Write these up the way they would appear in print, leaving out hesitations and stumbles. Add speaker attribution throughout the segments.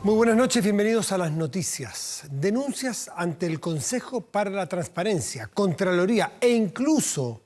Speaker 1: Muy buenas noches, bienvenidos a las noticias. Denuncias ante el Consejo para la Transparencia, Contraloría e incluso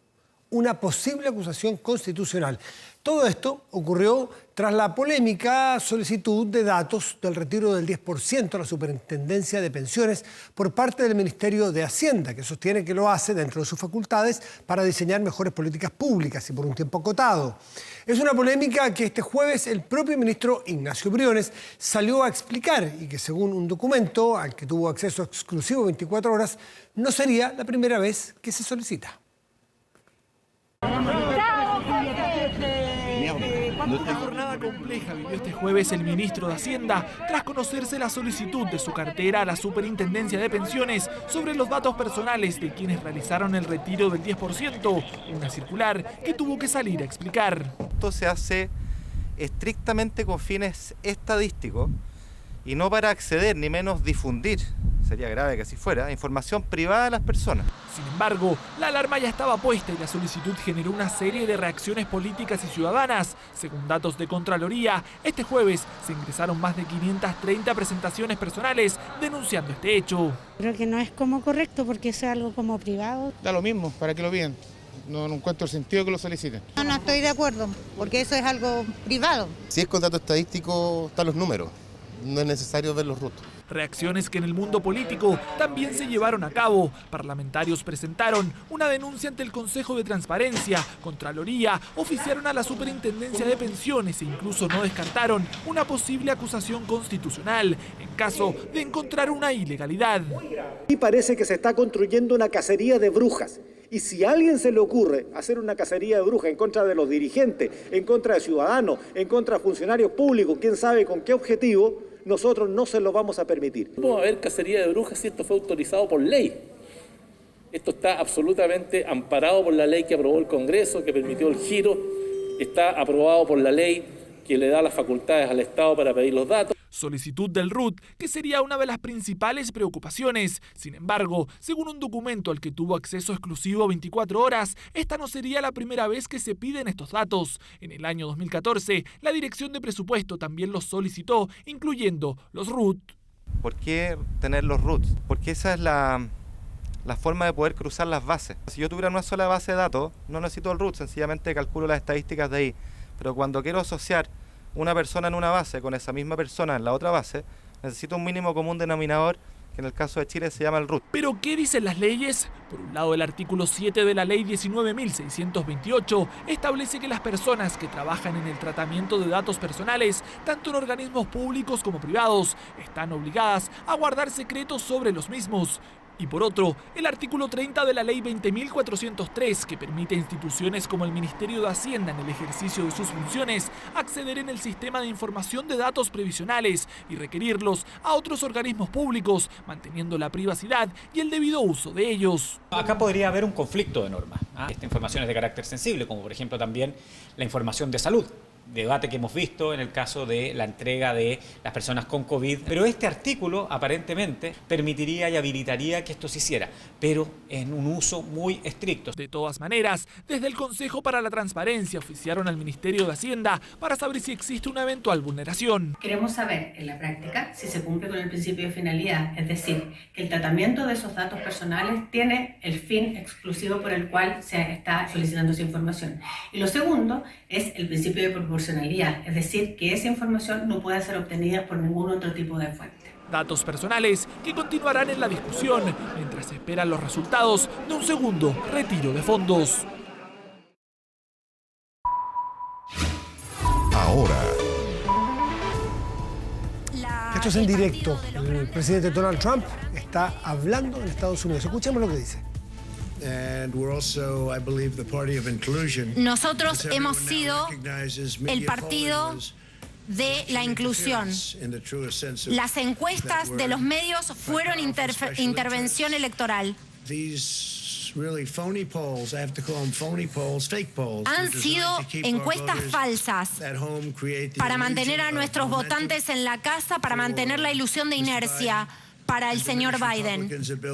Speaker 1: una posible acusación constitucional. Todo esto ocurrió tras la polémica solicitud de datos del retiro del 10% a la Superintendencia de Pensiones por parte del Ministerio de Hacienda, que sostiene que lo hace dentro de sus facultades para diseñar mejores políticas públicas y por un tiempo acotado. Es una polémica que este jueves el propio ministro Ignacio Briones salió a explicar y que, según un documento al que tuvo acceso exclusivo 24 horas, no sería la primera vez que se solicita.
Speaker 2: Una jornada compleja vivió este jueves el ministro de Hacienda tras conocerse la solicitud de su cartera a la Superintendencia de Pensiones sobre los datos personales de quienes realizaron el retiro del 10%, una circular que tuvo que salir a explicar.
Speaker 3: Esto se hace estrictamente con fines estadísticos y no para acceder ni menos difundir, sería grave que así fuera, información privada de las personas.
Speaker 2: Sin embargo, la alarma ya estaba puesta y la solicitud generó una serie de reacciones políticas y ciudadanas. Según datos de Contraloría, este jueves se ingresaron más de 530 presentaciones personales denunciando este hecho.
Speaker 4: Creo que no es como correcto porque es algo como privado.
Speaker 5: Da lo mismo, ¿para qué lo piden? No encuentro el sentido que lo soliciten.
Speaker 6: No estoy de acuerdo, porque eso es algo privado.
Speaker 7: Si es con datos estadísticos, están los números. No es necesario ver los RUT.
Speaker 2: Reacciones que en el mundo político también se llevaron a cabo. Parlamentarios presentaron una denuncia ante el Consejo de Transparencia, Contraloría, oficiaron a la Superintendencia de Pensiones e incluso no descartaron una posible acusación constitucional en caso de encontrar una ilegalidad.
Speaker 8: Y parece que se está construyendo una cacería de brujas. Y si a alguien se le ocurre hacer una cacería de brujas en contra de los dirigentes, en contra de ciudadanos, en contra de funcionarios públicos, quién sabe con qué objetivo, nosotros no se lo vamos a permitir.
Speaker 9: ¿Cómo va a haber cacería de brujas si esto fue autorizado por ley? Esto está absolutamente amparado por la ley que aprobó el Congreso, que permitió el giro, está aprobado por la ley que le da las facultades al Estado para pedir los datos.
Speaker 2: Solicitud del RUT, que sería una de las principales preocupaciones. Sin embargo, según un documento al que tuvo acceso exclusivo 24 horas, esta no sería la primera vez que se piden estos datos. En el año 2014, la Dirección de Presupuesto también los solicitó, incluyendo los RUT.
Speaker 3: ¿Por qué tener los RUT? Porque esa es la forma de poder cruzar las bases. Si yo tuviera una sola base de datos, no necesito el RUT, sencillamente calculo las estadísticas de ahí. Pero cuando quiero asociar una persona en una base con esa misma persona en la otra base, necesito un mínimo común denominador, que en el caso de Chile se llama el RUT.
Speaker 2: ¿Pero qué dicen las leyes? Por un lado, el artículo 7 de la Ley 19.628 establece que las personas que trabajan en el tratamiento de datos personales, tanto en organismos públicos como privados, están obligadas a guardar secretos sobre los mismos. Y por otro, el artículo 30 de la Ley 20.403, que permite a instituciones como el Ministerio de Hacienda en el ejercicio de sus funciones acceder en el sistema de información de datos previsionales y requerirlos a otros organismos públicos, manteniendo la privacidad y el debido uso de ellos.
Speaker 10: Acá podría haber un conflicto de normas. Esta información es de carácter sensible, como por ejemplo también la información de salud. Debate que hemos visto en el caso de la entrega de las personas con COVID. Pero este artículo aparentemente permitiría y habilitaría que esto se hiciera, pero en un uso muy estricto.
Speaker 2: De todas maneras, desde el Consejo para la Transparencia oficiaron al Ministerio de Hacienda para saber si existe una eventual vulneración.
Speaker 11: Queremos saber en la práctica si se cumple con el principio de finalidad, es decir, que el tratamiento de esos datos personales tiene el fin exclusivo por el cual se está solicitando esa información. Y lo segundo es el principio de proporcionalidad, es decir, que esa información no pueda ser obtenida por ningún otro tipo de fuente.
Speaker 2: Datos personales que continuarán en la discusión mientras se esperan los resultados de un segundo retiro de fondos.
Speaker 1: Ahora. Esto es en directo. El presidente Donald Trump está hablando en Estados Unidos. Escuchemos lo que dice.
Speaker 12: Nosotros hemos sido el partido de la inclusión. Las encuestas de los medios fueron intervención electoral. Han sido encuestas falsas para mantener a nuestros votantes en la casa, para mantener la ilusión de inercia para el señor Biden,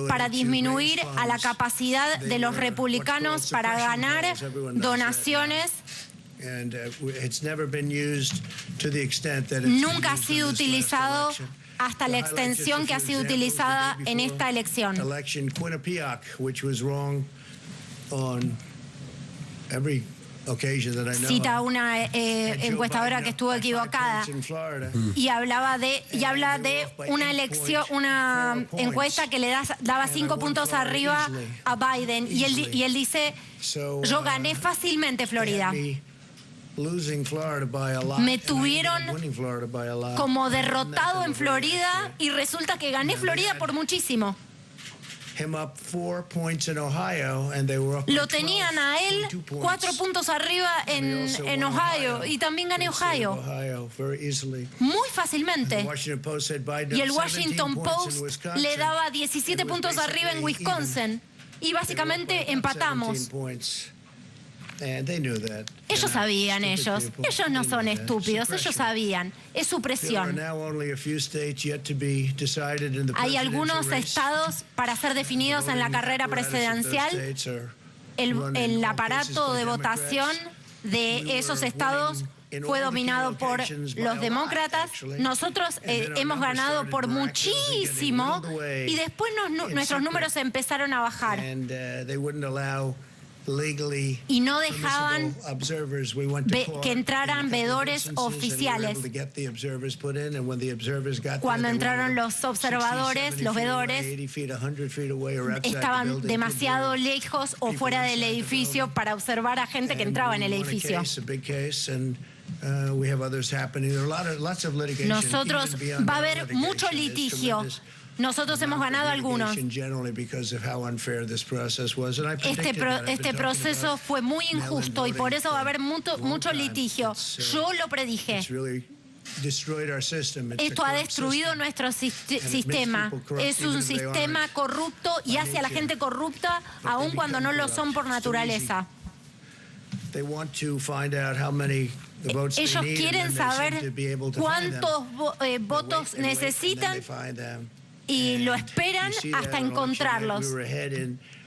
Speaker 12: para disminuir a la capacidad de los republicanos para ganar donaciones Nunca ha sido utilizado hasta la extensión que ha sido utilizada en esta elección. Cita a una encuestadora que estuvo equivocada y habla de una elección, una encuesta que le daba 5 puntos arriba a Biden y él dice: yo gané fácilmente Florida. Me tuvieron como derrotado en Florida y resulta que gané Florida por muchísimo. Lo tenían a él 4 puntos arriba en Ohio y también gané Ohio muy fácilmente. Y el Washington Post le daba 17 puntos arriba en Wisconsin y básicamente empatamos. Ellos sabían, ellos no son estúpidos, ellos sabían, es supresión. Hay algunos estados para ser definidos en la carrera presidencial. El aparato de votación de esos estados fue dominado por los demócratas. Nosotros hemos ganado por muchísimo y después nuestros números empezaron a bajar. Y no dejaban que entraran veedores oficiales. Cuando entraron los observadores, los veedores, estaban demasiado lejos o fuera del edificio para observar a gente que entraba en el edificio. Nosotros, va a haber mucho litigio. Nosotros hemos ganado algunos. Este proceso fue muy injusto y por eso va a haber mucho litigio. Yo lo predije. Esto ha destruido nuestro sistema. Es un sistema corrupto y hace a la gente corrupta aun cuando no lo son por naturaleza. Ellos quieren saber cuántos votos necesitan y lo esperan hasta encontrarlos.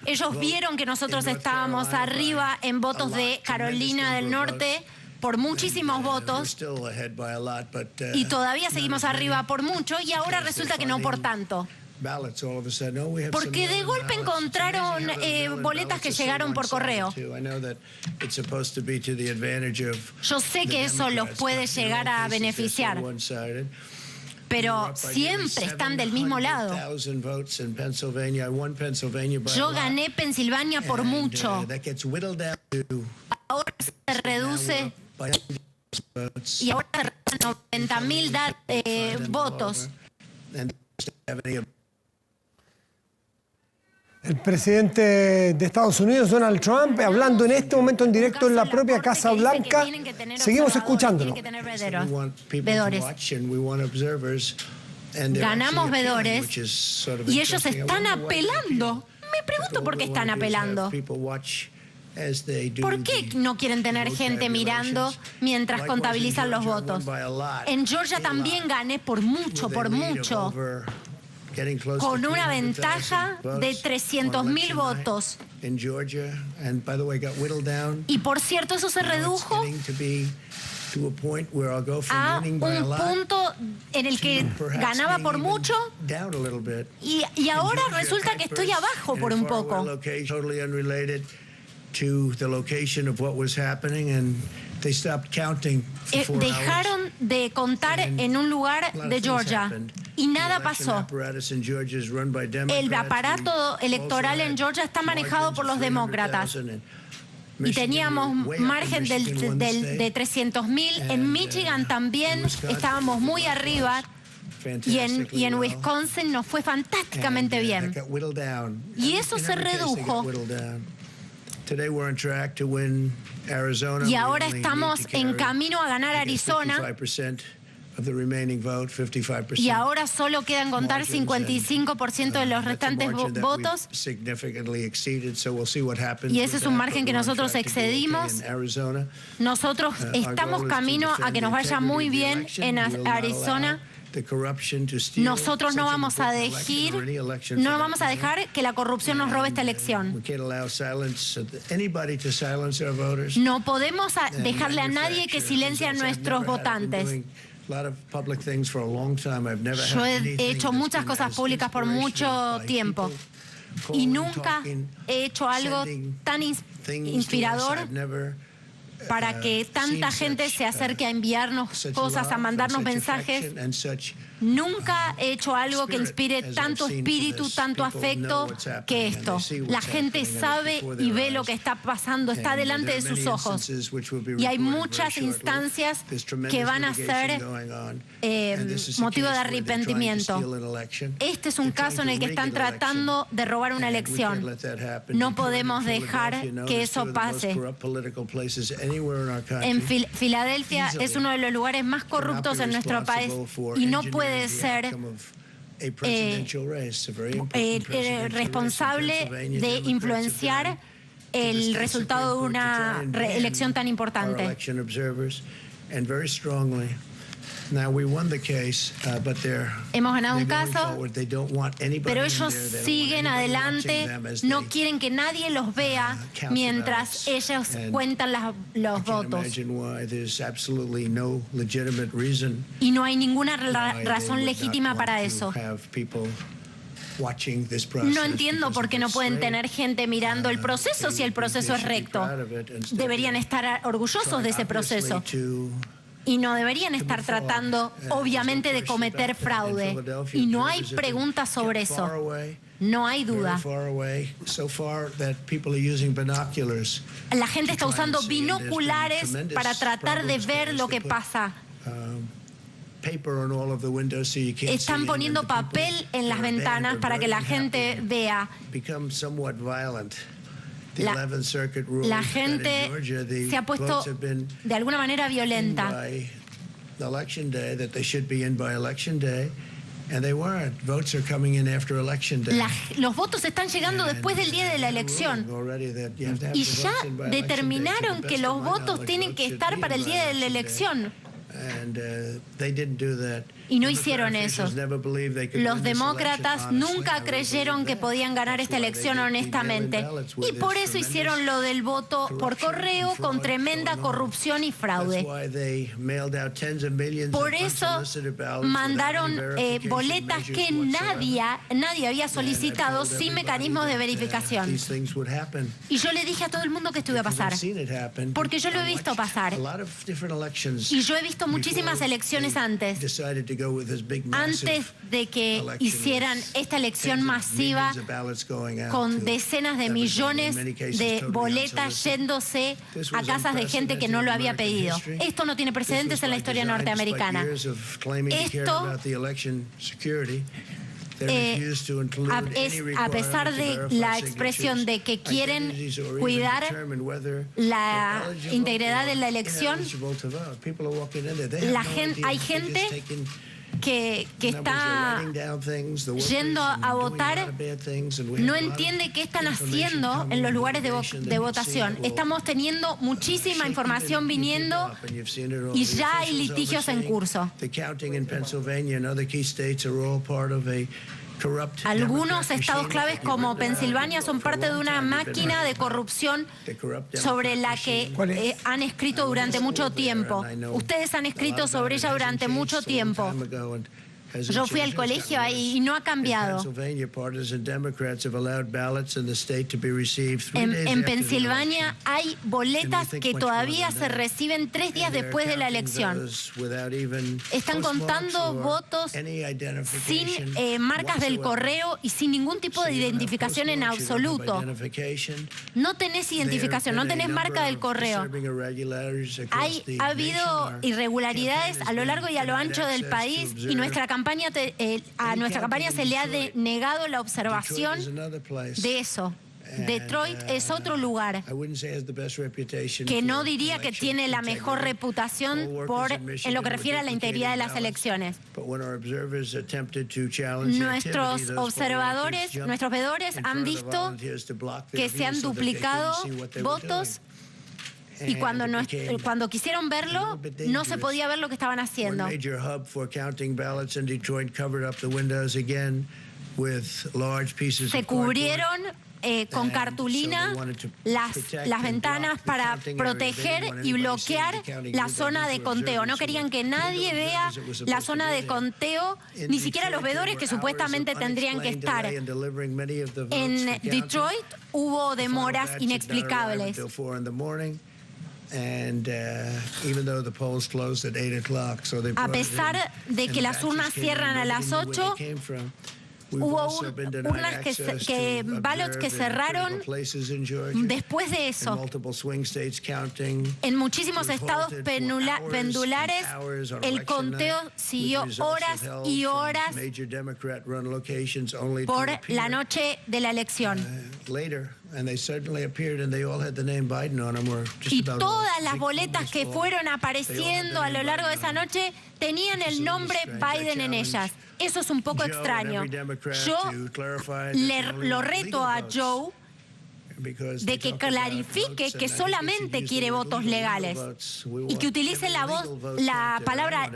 Speaker 12: Ellos vieron que nosotros estábamos arriba en votos de Carolina del Norte por muchísimos votos y todavía seguimos arriba por mucho y ahora resulta que no por tanto. Porque de golpe encontraron boletas que llegaron por correo. Yo sé que eso los puede llegar a beneficiar, pero siempre están del mismo lado. Yo gané Pensilvania por mucho. Ahora se reduce y ahora se reducen 90.000 votos.
Speaker 1: El presidente de Estados Unidos, Donald Trump, hablando en este momento en directo en la propia Casa Blanca. Seguimos escuchándolo.
Speaker 12: Tienen que tener veedores. Ganamos veedores y ellos están apelando. Me pregunto por qué están apelando. ¿Por qué no quieren tener gente mirando mientras contabilizan los votos? En Georgia también gané por mucho, con una ventaja de 300.000 votos. Y por cierto, eso se redujo a un punto en el que ganaba por mucho y ahora resulta que estoy abajo por un poco. Dejaron de contar en un lugar de Georgia y nada pasó. El aparato electoral en Georgia está manejado por los demócratas y teníamos margen de 300.000. En Michigan también estábamos muy arriba y en Wisconsin nos fue fantásticamente bien. Y eso se redujo. Y ahora estamos en camino a ganar Arizona. Y ahora solo quedan contar 55% de los restantes votos. Y ese es un margen que nosotros excedimos. Nosotros estamos camino a que nos vaya muy bien en Arizona. Nosotros no vamos a dejar que la corrupción nos robe esta elección. No podemos dejarle a nadie que silencie a nuestros votantes. Yo he hecho muchas cosas públicas por mucho tiempo y nunca he hecho algo tan inspirador para que tanta gente se acerque a enviarnos cosas, a mandarnos mensajes. Nunca he hecho algo que inspire tanto espíritu, tanto afecto que esto. La gente sabe y ve lo que está pasando, está delante de sus ojos. Y hay muchas instancias que van a ser motivo de arrepentimiento. Este es un caso en el que están tratando de robar una elección. No podemos dejar que eso pase. En Filadelfia es uno de los lugares más corruptos en nuestro país y no puede ser responsable de influenciar el resultado de una elección tan importante. Hemos ganado un caso, pero ellos siguen adelante, no quieren que nadie los vea mientras ellos cuentan los votos. Y no hay ninguna razón legítima para eso. No entiendo por qué no pueden tener gente mirando el proceso si el proceso es recto. Deberían estar orgullosos de ese proceso. Y no deberían estar tratando, obviamente, de cometer fraude. Y no hay preguntas sobre eso. No hay duda. La gente está usando binoculares para tratar de ver lo que pasa. Están poniendo papel en las ventanas para que la gente vea. La gente se ha puesto de alguna manera violenta. Los votos están llegando después del día de la elección. Y ya determinaron que los votos tienen que estar para el día de la elección. Y no hicieron eso. Los demócratas nunca creyeron que podían ganar esta elección honestamente. Y por eso hicieron lo del voto por correo con tremenda corrupción y fraude. Por eso mandaron boletas que nadie había solicitado sin mecanismos de verificación. Y yo le dije a todo el mundo que esto iba a pasar. Porque yo lo he visto pasar. Y yo he visto muchísimas elecciones antes de que hicieran esta elección masiva con decenas de millones de boletas yéndose a casas de gente que no lo había pedido. Esto no tiene precedentes en la historia norteamericana. Esto a pesar de la expresión de que quieren cuidar la integridad de la elección, hay gente que está yendo a votar, no entiende qué están haciendo en los lugares de votación. Estamos teniendo muchísima información viniendo y ya hay litigios en curso. Algunos estados claves como Pensilvania son parte de una máquina de corrupción sobre la que han escrito durante mucho tiempo. Ustedes han escrito sobre ella durante mucho tiempo. Yo fui al colegio ahí y no ha cambiado. En Pensilvania hay boletas que todavía se reciben 3 días después de la elección. Están contando votos sin marcas del correo y sin ningún tipo de identificación en absoluto. No tenés identificación, no tenés marca del correo. Ha habido irregularidades a lo largo y a lo ancho del país y a nuestra campaña se le ha denegado la observación de eso. Detroit es otro lugar que no diría que tiene la mejor reputación en lo que refiere a la integridad de las elecciones. Nuestros observadores, nuestros veedores han visto que se han duplicado votos y cuando quisieron verlo, no se podía ver lo que estaban haciendo. Se cubrieron con cartulina las ventanas para proteger y bloquear la zona de conteo. No querían que nadie vea la zona de conteo, ni siquiera los veedores que supuestamente tendrían que estar. En Detroit hubo demoras inexplicables. A pesar de que las urnas cierran a las 8, hubo ballots que cerraron después de eso. En muchísimos estados pendulares, el conteo siguió horas y horas por la noche de la elección. Y todas las boletas que fueron apareciendo a lo largo de esa noche tenían el nombre Biden en ellas. Eso es un poco extraño. Yo lo reto a Joe de que clarifique que solamente quiere votos legales y que utilice la palabra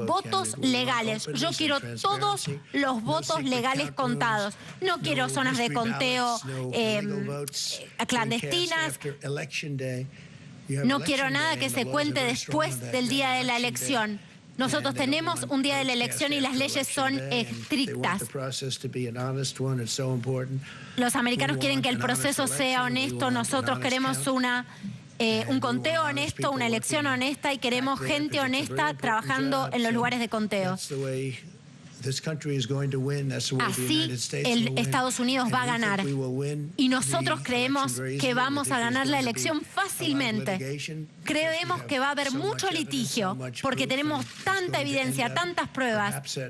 Speaker 12: votos legales. Yo quiero todos los votos legales contados. No quiero zonas de conteo clandestinas. No quiero nada que se cuente después del día de la elección. Nosotros tenemos un día de la elección y las leyes son estrictas. Los americanos quieren que el proceso sea honesto. Nosotros queremos un conteo honesto, una elección honesta y queremos gente honesta trabajando en los lugares de conteo. Así Estados Unidos va a ganar. Y nosotros creemos que vamos a ganar la elección fácilmente. Creemos que va a haber mucho litigio porque tenemos tanta evidencia, tantas pruebas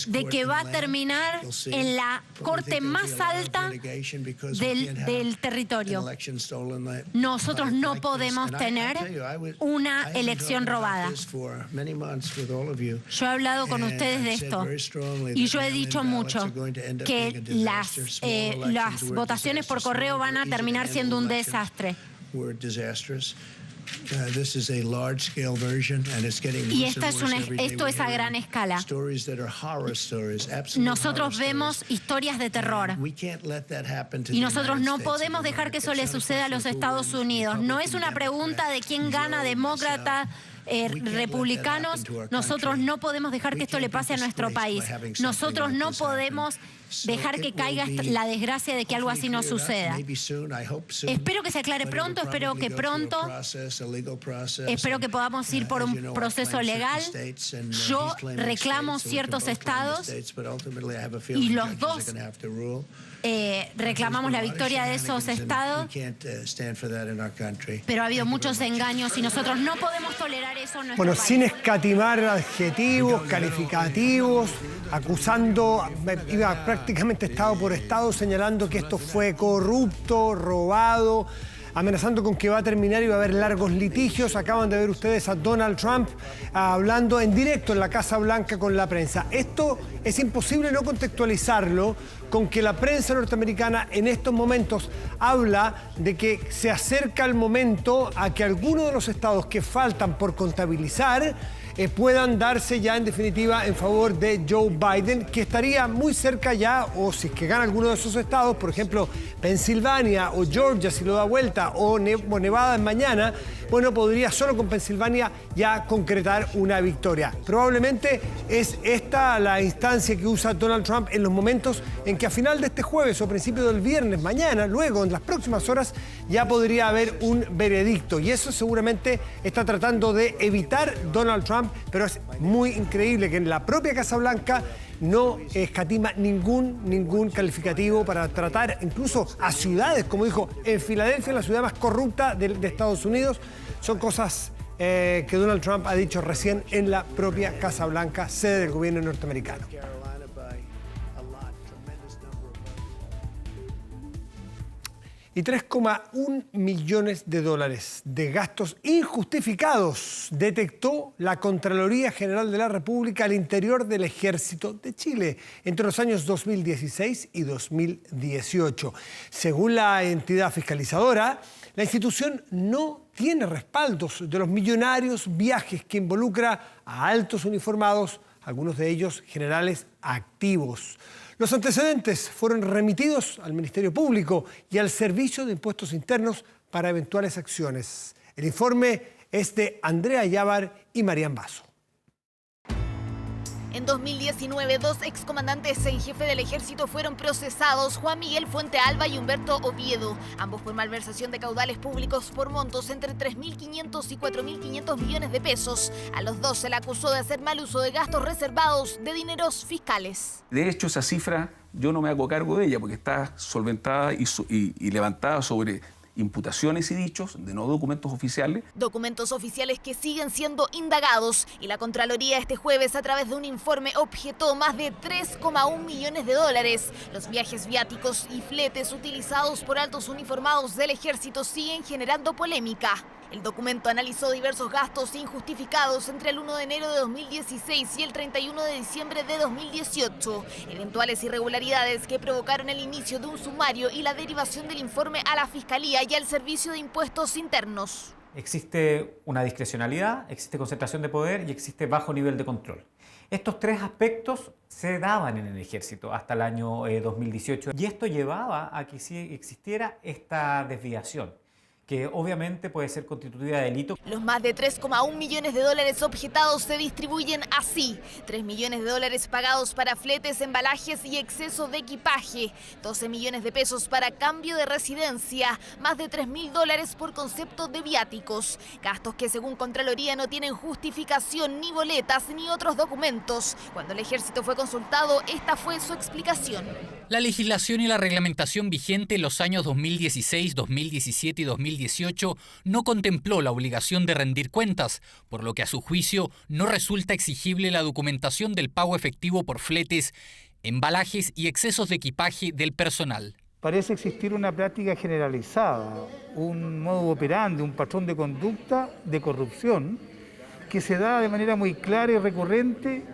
Speaker 12: de que va a terminar en la corte más alta del territorio. Nosotros no podemos tener una elección robada. Yo he hablado con ustedes de esto y yo he dicho mucho que las votaciones por correo van a terminar siendo un desastre. Y esto es a gran escala. Nosotros vemos historias de terror. Y nosotros no podemos dejar que eso le suceda a los Estados Unidos. No es una pregunta de quién gana, demócrata, republicanos. Nosotros no podemos dejar que esto le pase a nuestro país. Nosotros no podemos dejar que caiga la desgracia de que algo así no suceda. Espero que se aclare pronto, espero que podamos ir por un proceso legal. Yo reclamo ciertos estados y los dos reclamamos la victoria de esos estados, pero ha habido muchos engaños y nosotros no podemos tolerar eso en nuestro país.
Speaker 1: Sin escatimar adjetivos, calificativos, acusando, iba prácticamente estado por estado, señalando que esto fue corrupto, robado, amenazando con que va a terminar y va a haber largos litigios. Acaban de ver ustedes a Donald Trump hablando en directo en la Casa Blanca con la prensa. Esto es imposible no contextualizarlo con que la prensa norteamericana en estos momentos habla de que se acerca el momento a que algunos de los estados que faltan por contabilizar puedan darse ya en definitiva en favor de Joe Biden, que estaría muy cerca ya, o si es que gana alguno de esos estados, por ejemplo, Pensilvania o Georgia, si lo da vuelta, o Nevada en mañana, bueno, podría solo con Pensilvania ya concretar una victoria. Probablemente es esta la instancia que usa Donald Trump en los momentos en que a final de este jueves o principio del viernes, mañana, luego en las próximas horas, ya podría haber un veredicto. Y eso seguramente está tratando de evitar Donald Trump, pero es muy increíble que en la propia Casa Blanca no escatima ningún calificativo para tratar incluso a ciudades, como dijo, en Filadelfia, la ciudad más corrupta de Estados Unidos. Son cosas que Donald Trump ha dicho recién en la propia Casa Blanca, sede del gobierno norteamericano. Y 3,1 millones de dólares de gastos injustificados detectó la Contraloría General de la República al interior del Ejército de Chile entre los años 2016 y 2018. Según la entidad fiscalizadora, la institución no tiene respaldos de los millonarios viajes que involucra a altos uniformados, algunos de ellos generales activos. Los antecedentes fueron remitidos al Ministerio Público y al Servicio de Impuestos Internos para eventuales acciones. El informe es de Andrea Yávar y Marián Basso.
Speaker 13: En 2019, 2 excomandantes en jefe del ejército fueron procesados, Juan Miguel Fuente Alba y Humberto Oviedo, ambos por malversación de caudales públicos por montos entre 3.500 y 4.500 millones de pesos. A los dos se le acusó de hacer mal uso de gastos reservados de dineros fiscales.
Speaker 14: De hecho, esa cifra yo no me hago cargo de ella porque está solventada y levantada sobre imputaciones y dichos de no documentos oficiales.
Speaker 13: Documentos oficiales que siguen siendo indagados y la Contraloría este jueves a través de un informe objetó más de 3,1 millones de dólares. Los viajes viáticos y fletes utilizados por altos uniformados del ejército siguen generando polémica. El documento analizó diversos gastos injustificados entre el 1 de enero de 2016 y el 31 de diciembre de 2018. Eventuales irregularidades que provocaron el inicio de un sumario y la derivación del informe a la Fiscalía y al Servicio de Impuestos Internos.
Speaker 10: Existe una discrecionalidad, existe concentración de poder y existe bajo nivel de control. Estos 3 aspectos se daban en el ejército hasta el año 2018 y esto llevaba a que sí existiera esta desviación, que obviamente puede ser constituida de delito.
Speaker 13: Los más de 3,1 millones de dólares objetados se distribuyen así: 3 millones de dólares pagados para fletes, embalajes y exceso de equipaje, 12 millones de pesos para cambio de residencia, más de 3.000 dólares por concepto de viáticos, gastos que según Contraloría no tienen justificación, ni boletas, ni otros documentos. Cuando el ejército fue consultado, esta fue su explicación.
Speaker 15: La legislación y la reglamentación vigente en los años 2016, 2017 y 2018 no contempló la obligación de rendir cuentas, por lo que a su juicio no resulta exigible la documentación del pago efectivo por fletes, embalajes y excesos de equipaje del personal.
Speaker 16: Parece existir una práctica generalizada, un modo operandi, un patrón de conducta de corrupción que se da de manera muy clara y recurrente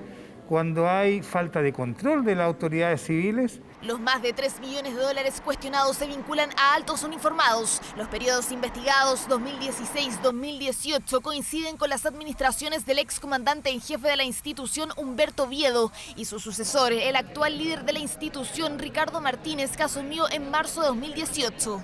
Speaker 16: cuando hay falta de control de las autoridades civiles.
Speaker 13: Los más de 3 millones de dólares cuestionados se vinculan a altos uniformados. Los periodos investigados 2016-2018 coinciden con las administraciones del excomandante en jefe de la institución Humberto Oviedo y su sucesor, el actual líder de la institución Ricardo Martínez, que asumió en marzo de 2018.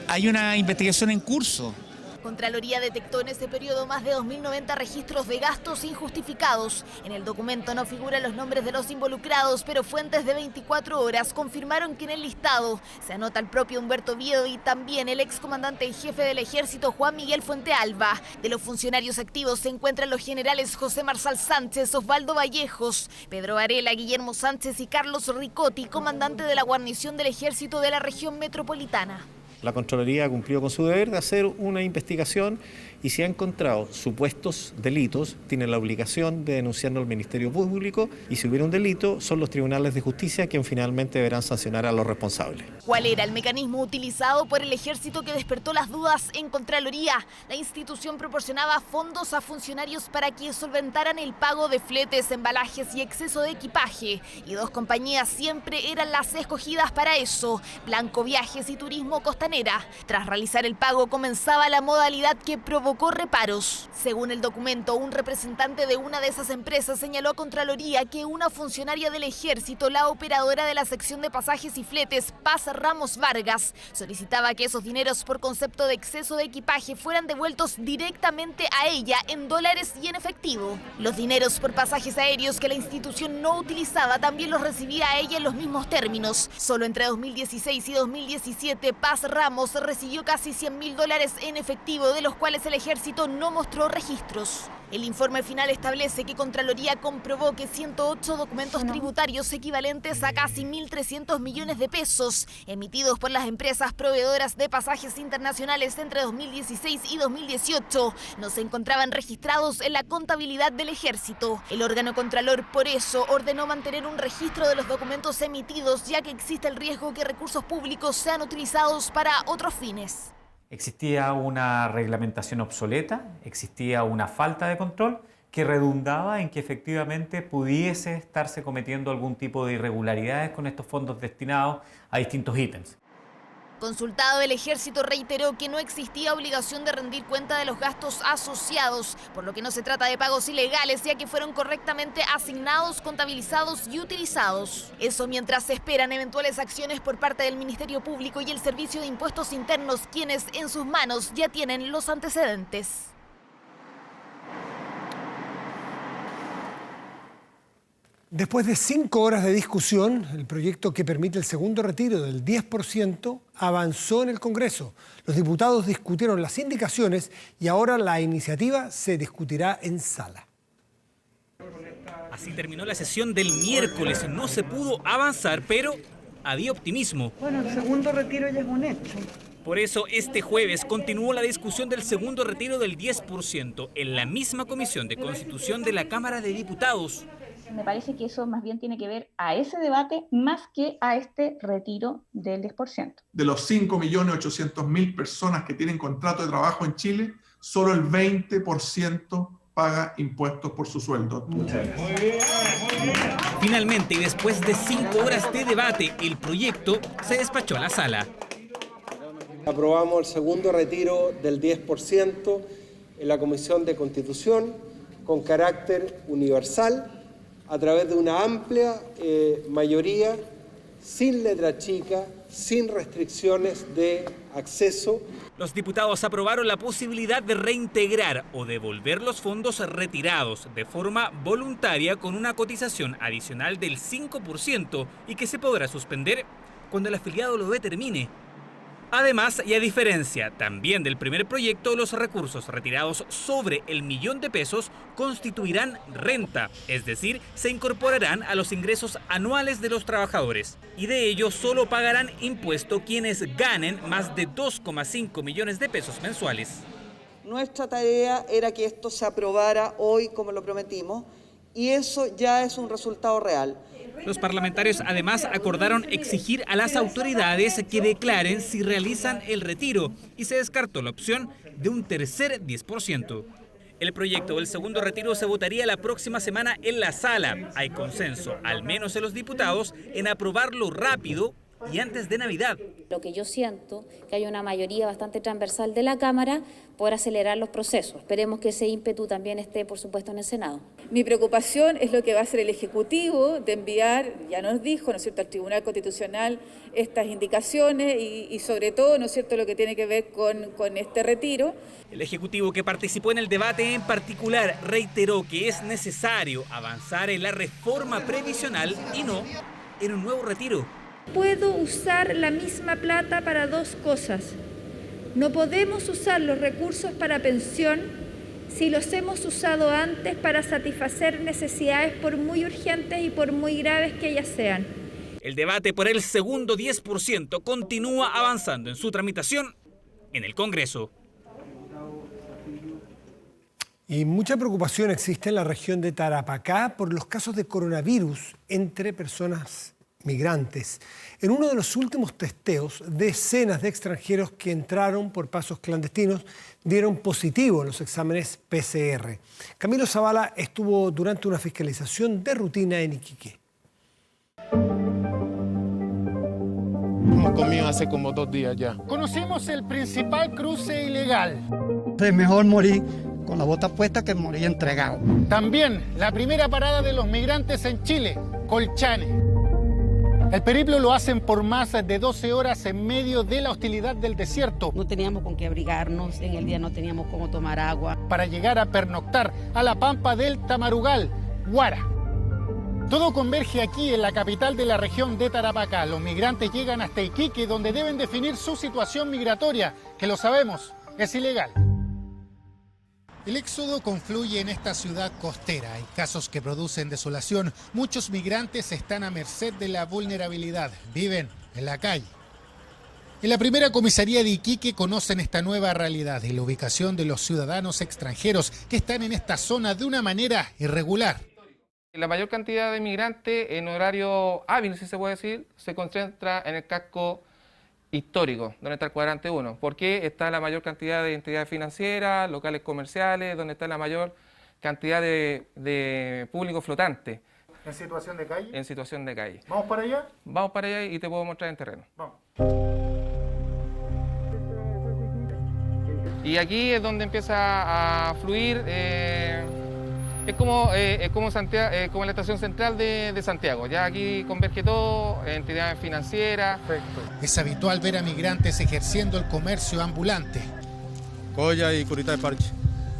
Speaker 17: Hay una investigación en curso.
Speaker 13: Contraloría detectó en ese periodo más de 2.090 registros de gastos injustificados. En el documento no figuran los nombres de los involucrados, pero fuentes de 24 horas confirmaron que en el listado se anota el propio Humberto Oviedo y también el excomandante en jefe del ejército Juan Miguel Fuente Alba. De los funcionarios activos se encuentran los generales José Marsal Sánchez, Osvaldo Vallejos, Pedro Varela, Guillermo Sánchez y Carlos Ricotti, comandante de la guarnición del ejército de la región metropolitana.
Speaker 8: La Contraloría ha cumplido con su deber de hacer una investigación y si ha encontrado supuestos delitos, tiene la obligación de denunciarlo al Ministerio Público y si hubiera un delito, son los tribunales de justicia quienes finalmente deberán sancionar a los responsables.
Speaker 13: ¿Cuál era el mecanismo utilizado por el ejército que despertó las dudas en Contraloría? La institución proporcionaba fondos a funcionarios para que solventaran el pago de fletes, embalajes y exceso de equipaje. Y 2 compañías siempre eran las escogidas para eso: Blanco Viajes y Turismo Costanera. Tras realizar el pago comenzaba la modalidad que provocó reparos. Según el documento, un representante de una de esas empresas señaló a Contraloría que una funcionaria del ejército, la operadora de la sección de pasajes y fletes, Paz Ramos Vargas, solicitaba que esos dineros por concepto de exceso de equipaje fueran devueltos directamente a ella en dólares y en efectivo. Los dineros por pasajes aéreos que la institución no utilizaba también los recibía a ella en los mismos términos. Solo entre 2016 y 2017, Paz Ramos recibió casi 100.000 dólares en efectivo, de los cuales el ejército no mostró registros. El informe final establece que Contraloría comprobó que 108 documentos tributarios equivalentes a casi 1.300 millones de pesos emitidos por las empresas proveedoras de pasajes internacionales entre 2016 y 2018 no se encontraban registrados en la contabilidad del ejército. El órgano Contralor por eso ordenó mantener un registro de los documentos emitidos, ya que existe el riesgo que recursos públicos sean utilizados para otros fines.
Speaker 10: Existía una reglamentación obsoleta, existía una falta de control que redundaba en que efectivamente pudiese estarse cometiendo algún tipo de irregularidades con estos fondos destinados a distintos ítems.
Speaker 13: Consultado, el ejército reiteró que no existía obligación de rendir cuenta de los gastos asociados, por lo que no se trata de pagos ilegales, ya que fueron correctamente asignados, contabilizados y utilizados. Eso mientras se esperan eventuales acciones por parte del Ministerio Público y el Servicio de Impuestos Internos, quienes en sus manos ya tienen los antecedentes.
Speaker 1: Después de 5 horas de discusión, el proyecto que permite el segundo retiro del 10% avanzó en el Congreso. Los diputados discutieron las indicaciones y ahora la iniciativa se discutirá en sala.
Speaker 15: Así terminó la sesión del miércoles. No se pudo avanzar, pero había optimismo.
Speaker 18: Bueno, el segundo retiro ya es un hecho.
Speaker 15: Por eso, este jueves continuó la discusión del segundo retiro del 10% en la misma Comisión de Constitución de la Cámara de Diputados.
Speaker 19: Me parece que eso más bien tiene que ver a ese debate más que a este retiro del 10%.
Speaker 20: De los 5.800.000 personas que tienen contrato de trabajo en Chile, solo el 20% paga impuestos por su sueldo.
Speaker 15: Finalmente, y después de 5 horas de debate, el proyecto se despachó a la sala.
Speaker 21: Aprobamos el segundo retiro del 10% en la Comisión de Constitución con carácter universal, a través de una amplia mayoría, sin letra chica, sin restricciones de acceso.
Speaker 15: Los diputados aprobaron la posibilidad de reintegrar o devolver los fondos retirados de forma voluntaria con una cotización adicional del 5% y que se podrá suspender cuando el afiliado lo determine. Además, y a diferencia también del primer proyecto, los recursos retirados sobre el $1.000.000 constituirán renta, es decir, se incorporarán a los ingresos anuales de los trabajadores. Y de ello solo pagarán impuesto quienes ganen más de 2,5 millones de pesos mensuales.
Speaker 18: Nuestra tarea era que esto se aprobara hoy como lo prometimos y eso ya es un resultado real.
Speaker 15: Los parlamentarios además acordaron exigir a las autoridades que declaren si realizan el retiro y se descartó la opción de un tercer 10%. El proyecto del segundo retiro se votaría la próxima semana en la sala. Hay consenso, al menos en los diputados, en aprobarlo rápido y antes de Navidad.
Speaker 19: Lo que yo siento, que hay una mayoría bastante transversal de la Cámara por acelerar los procesos. Esperemos que ese ímpetu también esté, por supuesto, en el Senado.
Speaker 22: Mi preocupación es lo que va a hacer el Ejecutivo de enviar, ya nos dijo, ¿no es cierto?, al Tribunal Constitucional estas indicaciones y sobre todo, ¿no es cierto?, lo que tiene que ver con este retiro.
Speaker 15: El Ejecutivo, que participó en el debate en particular, reiteró que es necesario avanzar en la reforma previsional y no en un nuevo retiro.
Speaker 23: Puedo usar la misma plata para dos cosas. No podemos usar los recursos para pensión si los hemos usado antes para satisfacer necesidades por muy urgentes y por muy graves que ellas sean.
Speaker 15: El debate por el segundo 10% continúa avanzando en su tramitación en el Congreso.
Speaker 1: Y mucha preocupación existe en la región de Tarapacá por los casos de coronavirus entre personas migrantes. En uno de los últimos testeos, decenas de extranjeros que entraron por pasos clandestinos dieron positivo en los exámenes PCR. Camilo Zavala estuvo durante una fiscalización de rutina en Iquique.
Speaker 5: Hemos comido hace como 2 días ya.
Speaker 24: Conocimos el principal cruce ilegal.
Speaker 25: Es mejor morir con la bota puesta que morir entregado.
Speaker 24: También la primera parada de los migrantes en Chile, Colchane. El periplo lo hacen por más de 12 horas en medio de la hostilidad del desierto.
Speaker 26: No teníamos con qué abrigarnos, en el día no teníamos cómo tomar agua.
Speaker 24: Para llegar a pernoctar a la pampa del Tamarugal, Huara. Todo converge aquí en la capital de la región de Tarapacá. Los migrantes llegan hasta Iquique, donde deben definir su situación migratoria, que lo sabemos, es ilegal. El éxodo confluye en esta ciudad costera. Hay casos que producen desolación. Muchos migrantes están a merced de la vulnerabilidad. Viven en la calle. En la primera comisaría de Iquique conocen esta nueva realidad y la ubicación de los ciudadanos extranjeros que están en esta zona de una manera irregular.
Speaker 3: La mayor cantidad de migrantes en horario hábil, si se puede decir, se concentra en el casco histórico, donde está el cuadrante 1, porque está la mayor cantidad de entidades financieras, locales comerciales, donde está la mayor cantidad de público flotante.
Speaker 24: ¿En situación de calle?
Speaker 3: En situación de calle.
Speaker 24: ¿Vamos para allá?
Speaker 3: Vamos para allá y te puedo mostrar en terreno.
Speaker 24: Vamos.
Speaker 3: Y aquí es donde empieza a fluir, es como la estación central de Santiago. Ya aquí converge todo, entidades financieras.
Speaker 24: Perfecto. Es habitual ver a migrantes ejerciendo el comercio ambulante.
Speaker 4: Colla y curita de parche.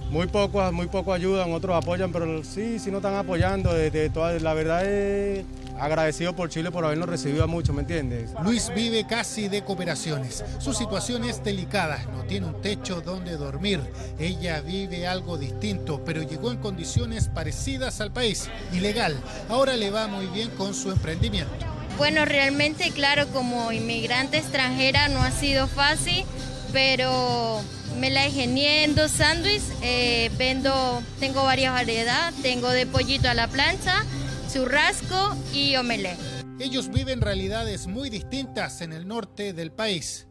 Speaker 4: Muy poco ayudan, otros apoyan, pero sí no están apoyando. La verdad es agradecido por Chile por habernos recibido a mucho, ¿me entiendes?
Speaker 24: Luis vive casi de cooperaciones. Su situación es delicada, no tiene un techo donde dormir. Ella vive algo distinto, pero llegó en condiciones parecidas al país. Ilegal. Ahora le va muy bien con su emprendimiento.
Speaker 6: Bueno, realmente, claro, como inmigrante extranjera no ha sido fácil, pero me la ingenié en 2 sándwiches, tengo varias variedades, tengo de pollito a la plancha, churrasco y omelette.
Speaker 24: Ellos viven realidades muy distintas en el norte del país.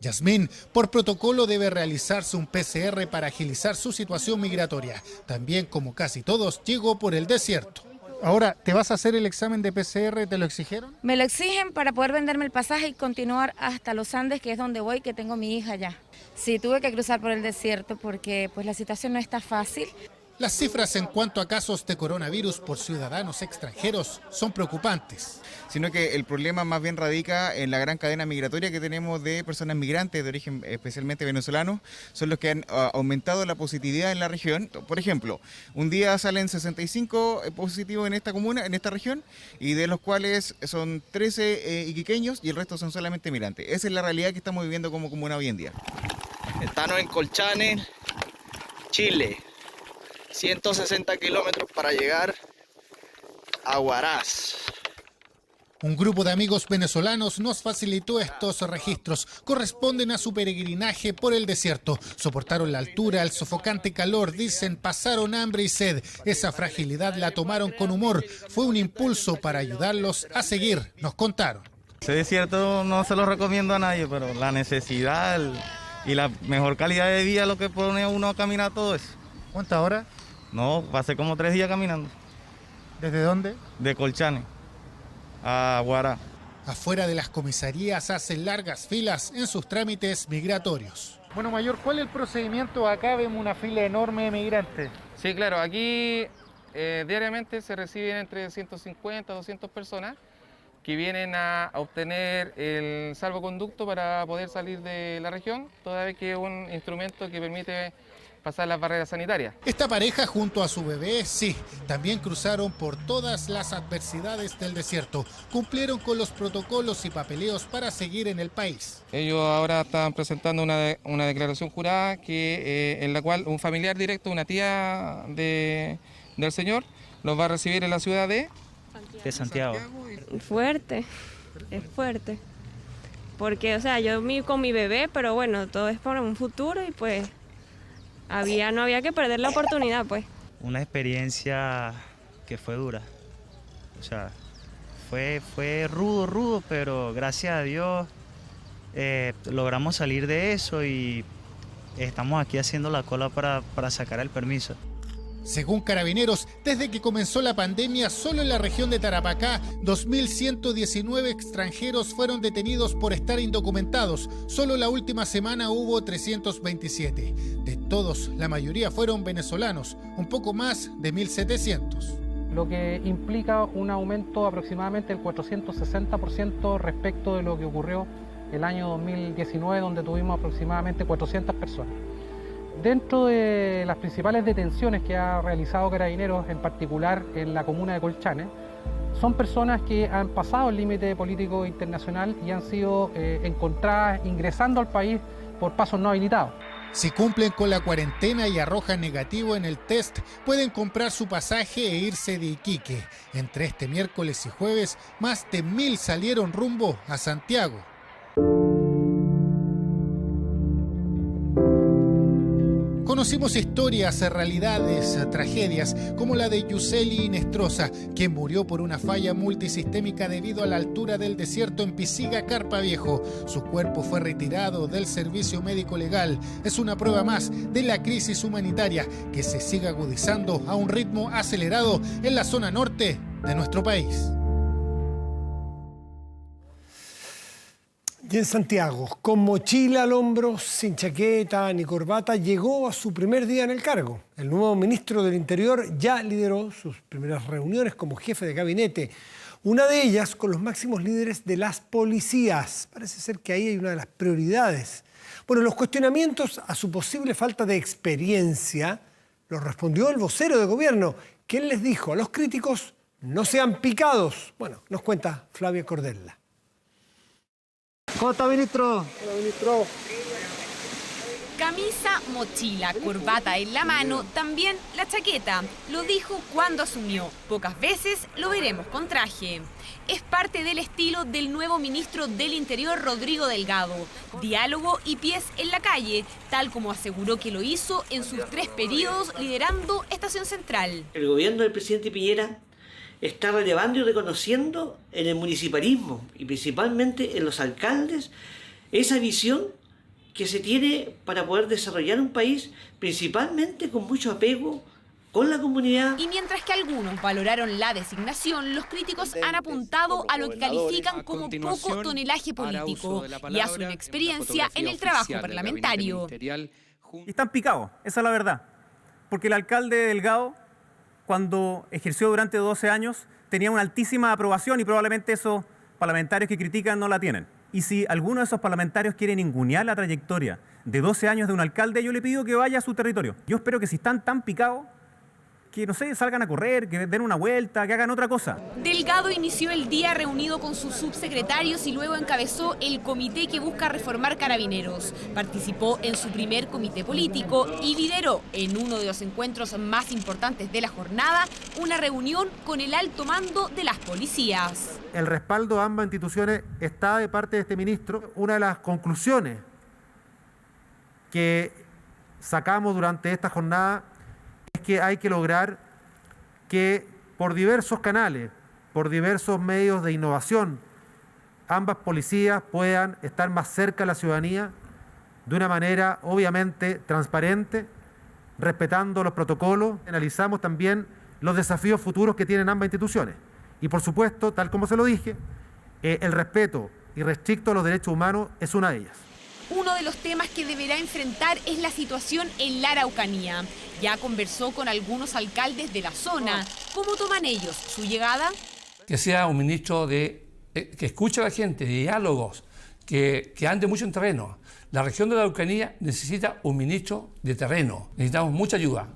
Speaker 24: Yasmín, por protocolo, debe realizarse un PCR para agilizar su situación migratoria. También, como casi todos, llegó por el desierto. Ahora, ¿te vas a hacer el examen de PCR? ¿Te lo exigieron?
Speaker 6: Me lo exigen para poder venderme el pasaje y continuar hasta los Andes, que es donde voy, que tengo mi hija allá. Sí, tuve que cruzar por el desierto porque pues la situación no está fácil.
Speaker 24: Las cifras en cuanto a casos de coronavirus por ciudadanos extranjeros son preocupantes.
Speaker 7: Sino que el problema más bien radica en la gran cadena migratoria que tenemos de personas migrantes de origen especialmente venezolano, son los que han aumentado la positividad en la región. Por ejemplo, un día salen 65 positivos en esta comuna, en esta región, y de los cuales son 13 iquiqueños y el resto son solamente migrantes. Esa es la realidad que estamos viviendo como comuna hoy en día.
Speaker 9: Estamos en Colchane, Chile. 160 kilómetros para llegar a Huaraz.
Speaker 24: Un grupo de amigos venezolanos nos facilitó estos registros. Corresponden a su peregrinaje por el desierto. Soportaron la altura, el sofocante calor, dicen, pasaron hambre y sed. Esa fragilidad la tomaron con humor. Fue un impulso para ayudarlos a seguir, nos contaron.
Speaker 9: Ese desierto no se lo recomiendo a nadie, pero la necesidad y la mejor calidad de vida lo que pone uno a caminar todo eso.
Speaker 24: ¿Cuántas horas?
Speaker 9: No, pasé como 3 días caminando.
Speaker 24: ¿Desde dónde?
Speaker 9: De Colchane a Huaraz.
Speaker 24: Afuera de las comisarías hacen largas filas en sus trámites migratorios. Bueno, mayor, ¿cuál es el procedimiento? Acá vemos una fila enorme de migrantes.
Speaker 3: Sí, claro, aquí diariamente se reciben entre 150 a 200 personas que vienen a obtener el salvoconducto para poder salir de la región, toda vez que es un instrumento que permite pasar las barreras sanitarias.
Speaker 24: Esta pareja junto a su bebé, sí, también cruzaron por todas las adversidades del desierto. Cumplieron con los protocolos y papeleos para seguir en el país.
Speaker 3: Ellos ahora están presentando una declaración jurada en la cual un familiar directo, una tía del señor, los va a recibir en la ciudad de
Speaker 9: Santiago.
Speaker 11: Fuerte, es fuerte. Porque, o sea, yo con mi bebé, pero bueno, todo es para un futuro y pues no había que perder la oportunidad, pues.
Speaker 9: Una experiencia que fue dura. O sea, fue rudo, pero gracias a Dios logramos salir de eso y estamos aquí haciendo la cola para sacar el permiso.
Speaker 24: Según Carabineros, desde que comenzó la pandemia, solo en la región de Tarapacá, 2.119 extranjeros fueron detenidos por estar indocumentados. Solo la última semana hubo 327. De todos, la mayoría fueron venezolanos, un poco más de 1.700.
Speaker 27: Lo que implica un aumento aproximadamente del 460% respecto de lo que ocurrió el año 2019, donde tuvimos aproximadamente 400 personas. Dentro de las principales detenciones que ha realizado Carabineros, en particular en la comuna de Colchane, son personas que han pasado el límite político internacional y han sido encontradas ingresando al país por pasos no habilitados.
Speaker 24: Si cumplen con la cuarentena y arrojan negativo en el test, pueden comprar su pasaje e irse de Iquique. Entre este miércoles y jueves, más de 1000 salieron rumbo a Santiago. Conocimos historias, realidades, tragedias, como la de Yuseli Inestrosa, quien murió por una falla multisistémica debido a la altura del desierto en Pisiga, Carpa Viejo. Su cuerpo fue retirado del servicio médico legal. Es una prueba más de la crisis humanitaria que se sigue agudizando a un ritmo acelerado en la zona norte de nuestro país.
Speaker 1: Y en Santiago, con mochila al hombro, sin chaqueta ni corbata, llegó a su primer día en el cargo. El nuevo ministro del Interior ya lideró sus primeras reuniones como jefe de gabinete, una de ellas con los máximos líderes de las policías. Parece ser que ahí hay una de las prioridades. Bueno, los cuestionamientos a su posible falta de experiencia los respondió el vocero de gobierno, quien les dijo a los críticos: no sean picados. Bueno, nos cuenta Flavia Cordella.
Speaker 2: ¿Cómo está, ministro?
Speaker 21: Hola, ministro.
Speaker 8: Camisa, mochila, corbata en la mano, también la chaqueta. Lo dijo cuando asumió. Pocas veces lo veremos con traje. Es parte del estilo del nuevo ministro del Interior, Rodrigo Delgado. Diálogo y pies en la calle, tal como aseguró que lo hizo en sus 3 periodos liderando Estación Central.
Speaker 10: El gobierno del presidente Piñera está relevando y reconociendo en el municipalismo y principalmente en los alcaldes esa visión que se tiene para poder desarrollar un país principalmente con mucho apego con la comunidad.
Speaker 8: Y mientras que algunos valoraron la designación, los críticos han apuntado a lo que califican como poco tonelaje político y a su inexperiencia en el trabajo parlamentario.
Speaker 12: Están picados, esa es la verdad, porque el alcalde Delgado, cuando ejerció durante 12 años, tenía una altísima aprobación y probablemente esos parlamentarios que critican no la tienen. Y si alguno de esos parlamentarios quiere ningunear la trayectoria de 12 años de un alcalde, yo le pido que vaya a su territorio. Yo espero que si están tan picados, que no sé, salgan a correr, que den una vuelta, que hagan otra cosa.
Speaker 8: Delgado inició el día reunido con sus subsecretarios y luego encabezó el comité que busca reformar Carabineros. Participó en su primer comité político y lideró en uno de los encuentros más importantes de la jornada una reunión con el alto mando de las policías.
Speaker 14: El respaldo a ambas instituciones está de parte de este ministro. Una de las conclusiones que sacamos durante esta jornada es que hay que lograr que por diversos canales, por diversos medios de innovación, ambas policías puedan estar más cerca de la ciudadanía de una manera obviamente transparente, respetando los protocolos. Analizamos también los desafíos futuros que tienen ambas instituciones. Y por supuesto, tal como se lo dije, el respeto irrestricto a los derechos humanos es una de ellas.
Speaker 8: Uno de los temas que deberá enfrentar es la situación en la Araucanía. Ya conversó con algunos alcaldes de la zona. ¿Cómo toman ellos su llegada?
Speaker 16: Que sea un ministro que escuche a la gente, de diálogos, que ande mucho en terreno. La región de la Araucanía necesita un ministro de terreno. Necesitamos mucha ayuda,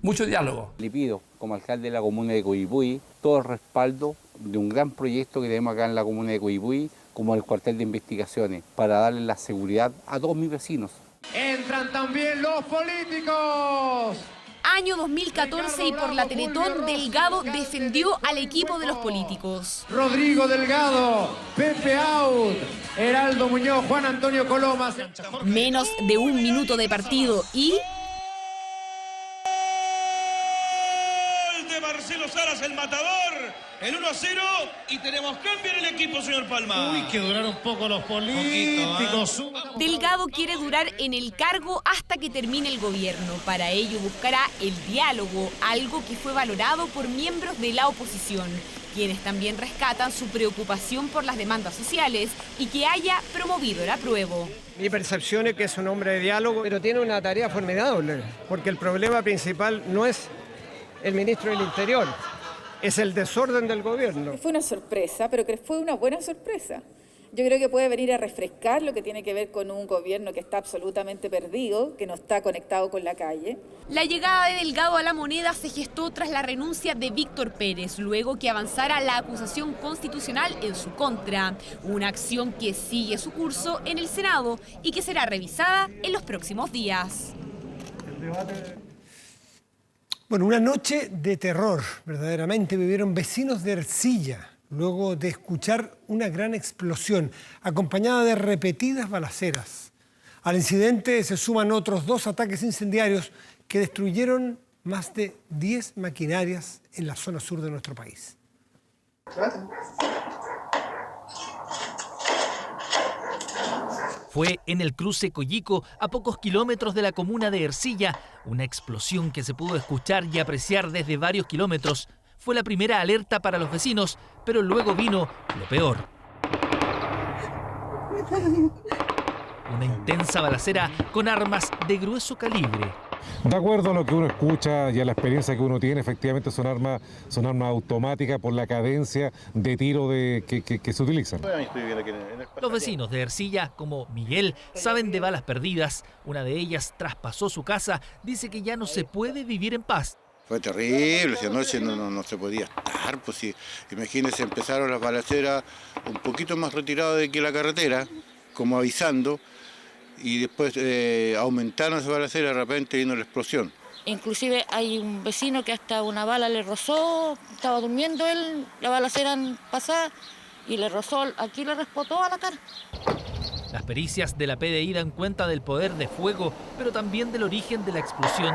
Speaker 16: mucho diálogo.
Speaker 17: Le pido, como alcalde de la comuna de Coyipulli, todo el respaldo de un gran proyecto que tenemos acá en la comuna de Coyipulli, como el cuartel de investigaciones, para darle la seguridad a todos mis vecinos.
Speaker 28: ¡Entran también los políticos!
Speaker 8: Año 2014 y por la Teletón, Delgado defendió al equipo de los políticos.
Speaker 28: Rodrigo Delgado, Pepe Out, Heraldo Muñoz, Juan Antonio Colomas.
Speaker 8: Menos de un minuto de partido y...
Speaker 29: ¡Gol de Marcelo Salas, el matador! El 1-0 y tenemos cambio en el equipo, señor Palma.
Speaker 28: Uy, que duraron un poco los políticos.
Speaker 8: Delgado quiere durar en el cargo hasta que termine el gobierno. Para ello buscará el diálogo, algo que fue valorado por miembros de la oposición, quienes también rescatan su preocupación por las demandas sociales y que haya promovido el apruebo.
Speaker 30: Mi percepción es que es un hombre de diálogo, pero tiene una tarea formidable, porque el problema principal no es el ministro del Interior, es el desorden del gobierno.
Speaker 22: Fue una sorpresa, pero que fue una buena sorpresa. Yo creo que puede venir a refrescar lo que tiene que ver con un gobierno que está absolutamente perdido, que no está conectado con la calle.
Speaker 8: La llegada de Delgado a La Moneda se gestó tras la renuncia de Víctor Pérez, luego que avanzara la acusación constitucional en su contra. Una acción que sigue su curso en el Senado y que será revisada en los próximos días.
Speaker 1: Bueno, una noche de terror, verdaderamente, vivieron vecinos de Ercilla, luego de escuchar una gran explosión, acompañada de repetidas balaceras. Al incidente se suman otros 2 ataques incendiarios que destruyeron más de 10 maquinarias en la zona sur de nuestro país.
Speaker 4: Fue en el cruce Coyico, a pocos kilómetros de la comuna de Ercilla, una explosión que se pudo escuchar y apreciar desde varios kilómetros. Fue la primera alerta para los vecinos, pero luego vino lo peor. Una intensa balacera con armas de grueso calibre.
Speaker 5: De acuerdo a lo que uno escucha y a la experiencia que uno tiene, efectivamente son armas automáticas por la cadencia de tiro que se utilizan.
Speaker 4: Los vecinos de Ercilla, como Miguel, saben de balas perdidas. Una de ellas traspasó su casa, dice que ya no se puede vivir en paz.
Speaker 13: Fue terrible, si anoche no se podía estar, pues sí. Imagínense, empezaron las balaceras un poquito más retiradas de que la carretera, como avisando, y después aumentaron esa balacera, de repente vino la explosión.
Speaker 15: Inclusive hay un vecino que hasta una bala le rozó, estaba durmiendo él, la balacera pasada, y le rozó, aquí le respotó a la cara.
Speaker 4: Las pericias de la PDI dan cuenta del poder de fuego, pero también del origen de la explosión.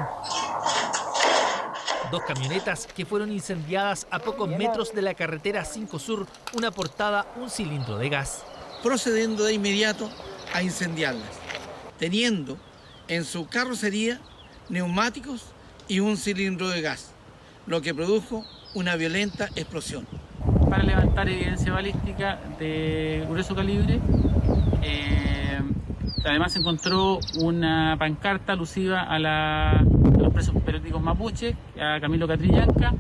Speaker 4: 2 camionetas que fueron incendiadas a pocos metros de la carretera 5 Sur, una portada, un cilindro de gas.
Speaker 18: Procediendo de inmediato a incendiarlas, teniendo en su carrocería neumáticos y un cilindro de gas, lo que produjo una violenta explosión.
Speaker 19: Para levantar evidencia balística de grueso calibre, además se encontró una pancarta alusiva a los presos políticos mapuche, a Camilo Catrillanca.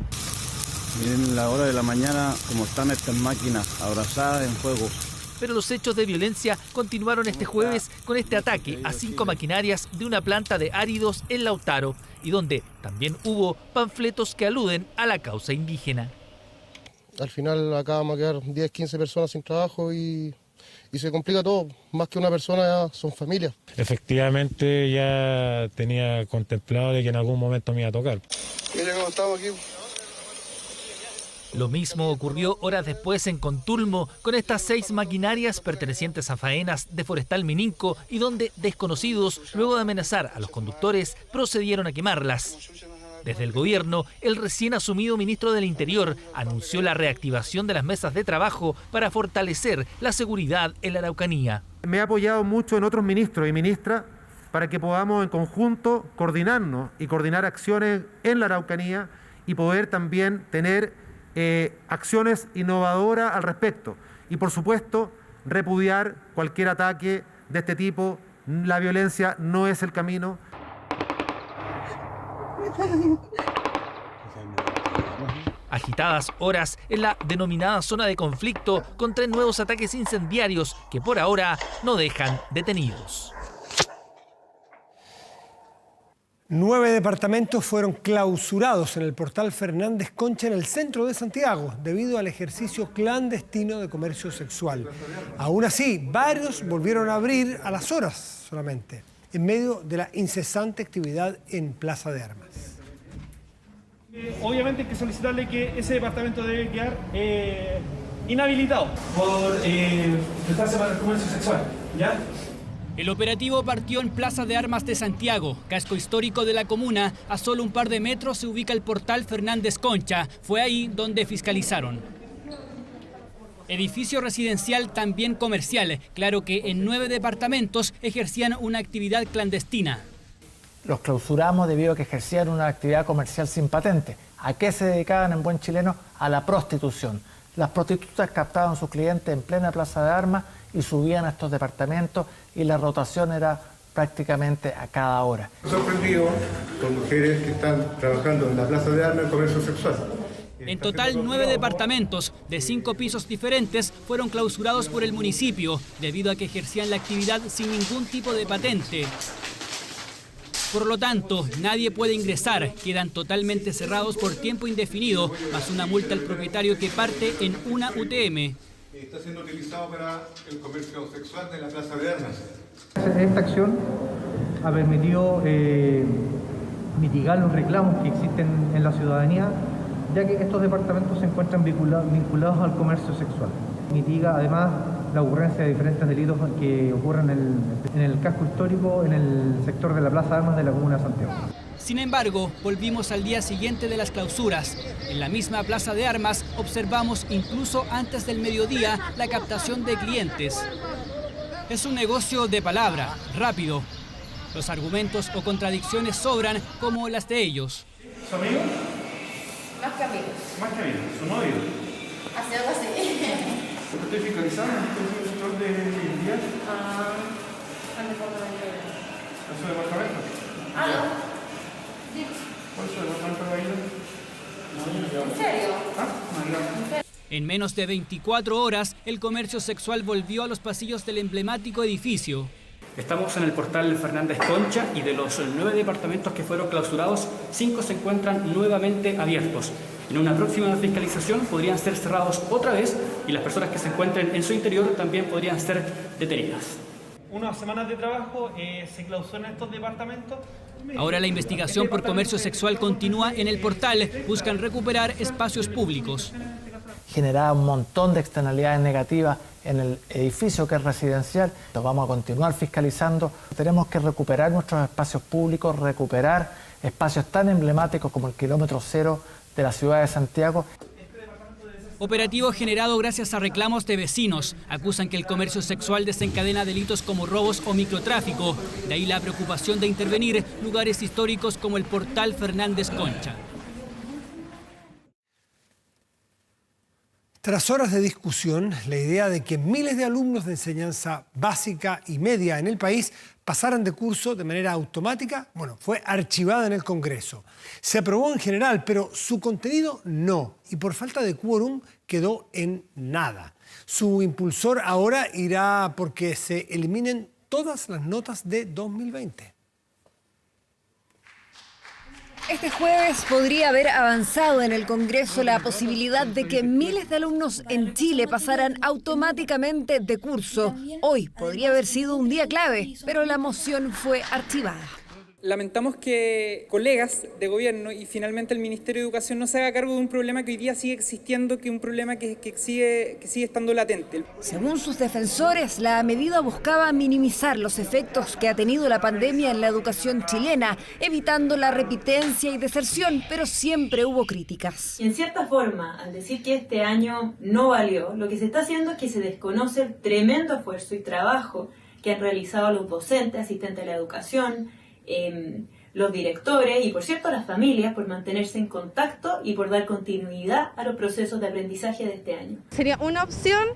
Speaker 20: Miren la hora de la mañana como están estas máquinas abrazadas en fuego.
Speaker 4: Pero los hechos de violencia continuaron este jueves con este ataque a 5 maquinarias de una planta de áridos en Lautaro, y donde también hubo panfletos que aluden a la causa indígena.
Speaker 23: Al final acá vamos a quedar 10, 15 personas sin trabajo y se complica todo. Más que una persona ya son familias.
Speaker 25: Efectivamente ya tenía contemplado de que en algún momento me iba a tocar.
Speaker 23: Mira cómo estamos aquí.
Speaker 4: Lo mismo ocurrió horas después en Contulmo con estas 6 maquinarias pertenecientes a faenas de Forestal Mininco, y donde desconocidos, luego de amenazar a los conductores, procedieron a quemarlas. Desde el gobierno, el recién asumido ministro del Interior anunció la reactivación de las mesas de trabajo para fortalecer la seguridad en la Araucanía.
Speaker 14: Me he apoyado mucho en otros ministros y ministras para que podamos en conjunto coordinarnos y coordinar acciones en la Araucanía y poder también tener acciones innovadoras al respecto. Y por supuesto, repudiar cualquier ataque de este tipo. La violencia no es el camino.
Speaker 4: Agitadas horas en la denominada zona de conflicto, con 3 nuevos ataques incendiarios que por ahora no dejan detenidos.
Speaker 1: 9 departamentos fueron clausurados en el portal Fernández Concha en el centro de Santiago debido al ejercicio clandestino de comercio sexual. Aún así, varios volvieron a abrir a las horas solamente, en medio de la incesante actividad en Plaza de Armas.
Speaker 26: Obviamente hay que solicitarle que ese departamento debe quedar inhabilitado por prestarse para el comercio sexual, ¿ya?
Speaker 31: El operativo partió en Plaza de Armas de Santiago, casco histórico de la comuna. A solo un par de metros se ubica el portal Fernández Concha. Fue ahí donde fiscalizaron. Edificio residencial, también comercial. Claro que en 9 departamentos ejercían una actividad clandestina.
Speaker 32: Los clausuramos debido a que ejercían una actividad comercial sin patente. ¿A qué se dedicaban en buen chileno? A la prostitución. Las prostitutas captaban a sus clientes en plena Plaza de Armas y subían a estos departamentos, y la rotación era prácticamente a cada hora.
Speaker 33: Sorprendido con mujeres que están trabajando en la Plaza de Armas en comercio sexual.
Speaker 31: En total, 9 departamentos de 5 pisos diferentes fueron clausurados por el municipio debido a que ejercían la actividad sin ningún tipo de patente. Por lo tanto, nadie puede ingresar, quedan totalmente cerrados por tiempo indefinido, más una multa al propietario que parte en una UTM.
Speaker 2: Está siendo utilizado para el comercio sexual de la Plaza de Armas.
Speaker 3: Esta acción ha permitido mitigar los reclamos que existen en la ciudadanía, ya que estos departamentos se encuentran vinculados al comercio sexual. Mitiga además la ocurrencia de diferentes delitos que ocurren en el casco histórico, en el sector de la Plaza de Armas de la Comuna de Santiago.
Speaker 31: Sin embargo, volvimos al día siguiente de las clausuras. En la misma Plaza de Armas observamos incluso antes del mediodía la captación de clientes. Es un negocio de palabra, rápido. Los argumentos o contradicciones sobran como las de ellos.
Speaker 26: ¿Su amigo?
Speaker 22: Más que amigos.
Speaker 26: Más que amigo. ¿Su novio?
Speaker 22: Hace algo así.
Speaker 26: ¿Estoy fiscalizando el sector de vivienda?
Speaker 22: Al departamento.
Speaker 26: ¿A su departamento?
Speaker 22: No.
Speaker 26: ¿Cuál es su departamento de ahí?
Speaker 22: ¿En serio?
Speaker 31: En menos de 24 horas, el comercio sexual volvió a los pasillos del emblemático edificio. Estamos en el portal Fernández Concha y de los 9 departamentos que fueron clausurados, 5 se encuentran nuevamente abiertos. En una próxima fiscalización podrían ser cerrados otra vez y las personas que se encuentren en su interior también podrían ser detenidas.
Speaker 26: Unas semanas de trabajo se clausuran estos departamentos.
Speaker 31: Ahora la investigación por comercio sexual continúa en el portal. Buscan recuperar espacios públicos.
Speaker 32: Generaba un montón de externalidades negativas en el edificio que es residencial. Lo vamos a continuar fiscalizando. Tenemos que recuperar nuestros espacios públicos, recuperar espacios tan emblemáticos como el kilómetro cero de la ciudad de Santiago.
Speaker 31: Operativo generado gracias a reclamos de vecinos. Acusan que el comercio sexual desencadena delitos como robos o microtráfico. De ahí la preocupación de intervenir lugares históricos como el portal Fernández Concha.
Speaker 1: Tras horas de discusión, la idea de que miles de alumnos de enseñanza básica y media en el país pasaran de curso de manera automática, fue archivada en el Congreso. Se aprobó en general, pero su contenido no, y por falta de quórum quedó en nada. Su impulsor ahora irá porque se eliminen todas las notas de 2020.
Speaker 6: Este jueves podría haber avanzado en el Congreso la posibilidad de que miles de alumnos en Chile pasaran automáticamente de curso. Hoy podría haber sido un día clave, pero la moción fue archivada.
Speaker 7: Lamentamos que colegas de gobierno y finalmente el Ministerio de Educación no se haga cargo de un problema que hoy día sigue existiendo, que es un problema que sigue estando latente.
Speaker 6: Según sus defensores, la medida buscaba minimizar los efectos que ha tenido la pandemia en la educación chilena, evitando la repitencia y deserción, pero siempre hubo críticas.
Speaker 9: En cierta forma, al decir que este año no valió, lo que se está haciendo es que se desconoce el tremendo esfuerzo y trabajo que han realizado los docentes, asistentes de la educación, los directores y, por cierto, las familias por mantenerse en contacto y por dar continuidad a los procesos de aprendizaje de este año.
Speaker 10: Sería una opción,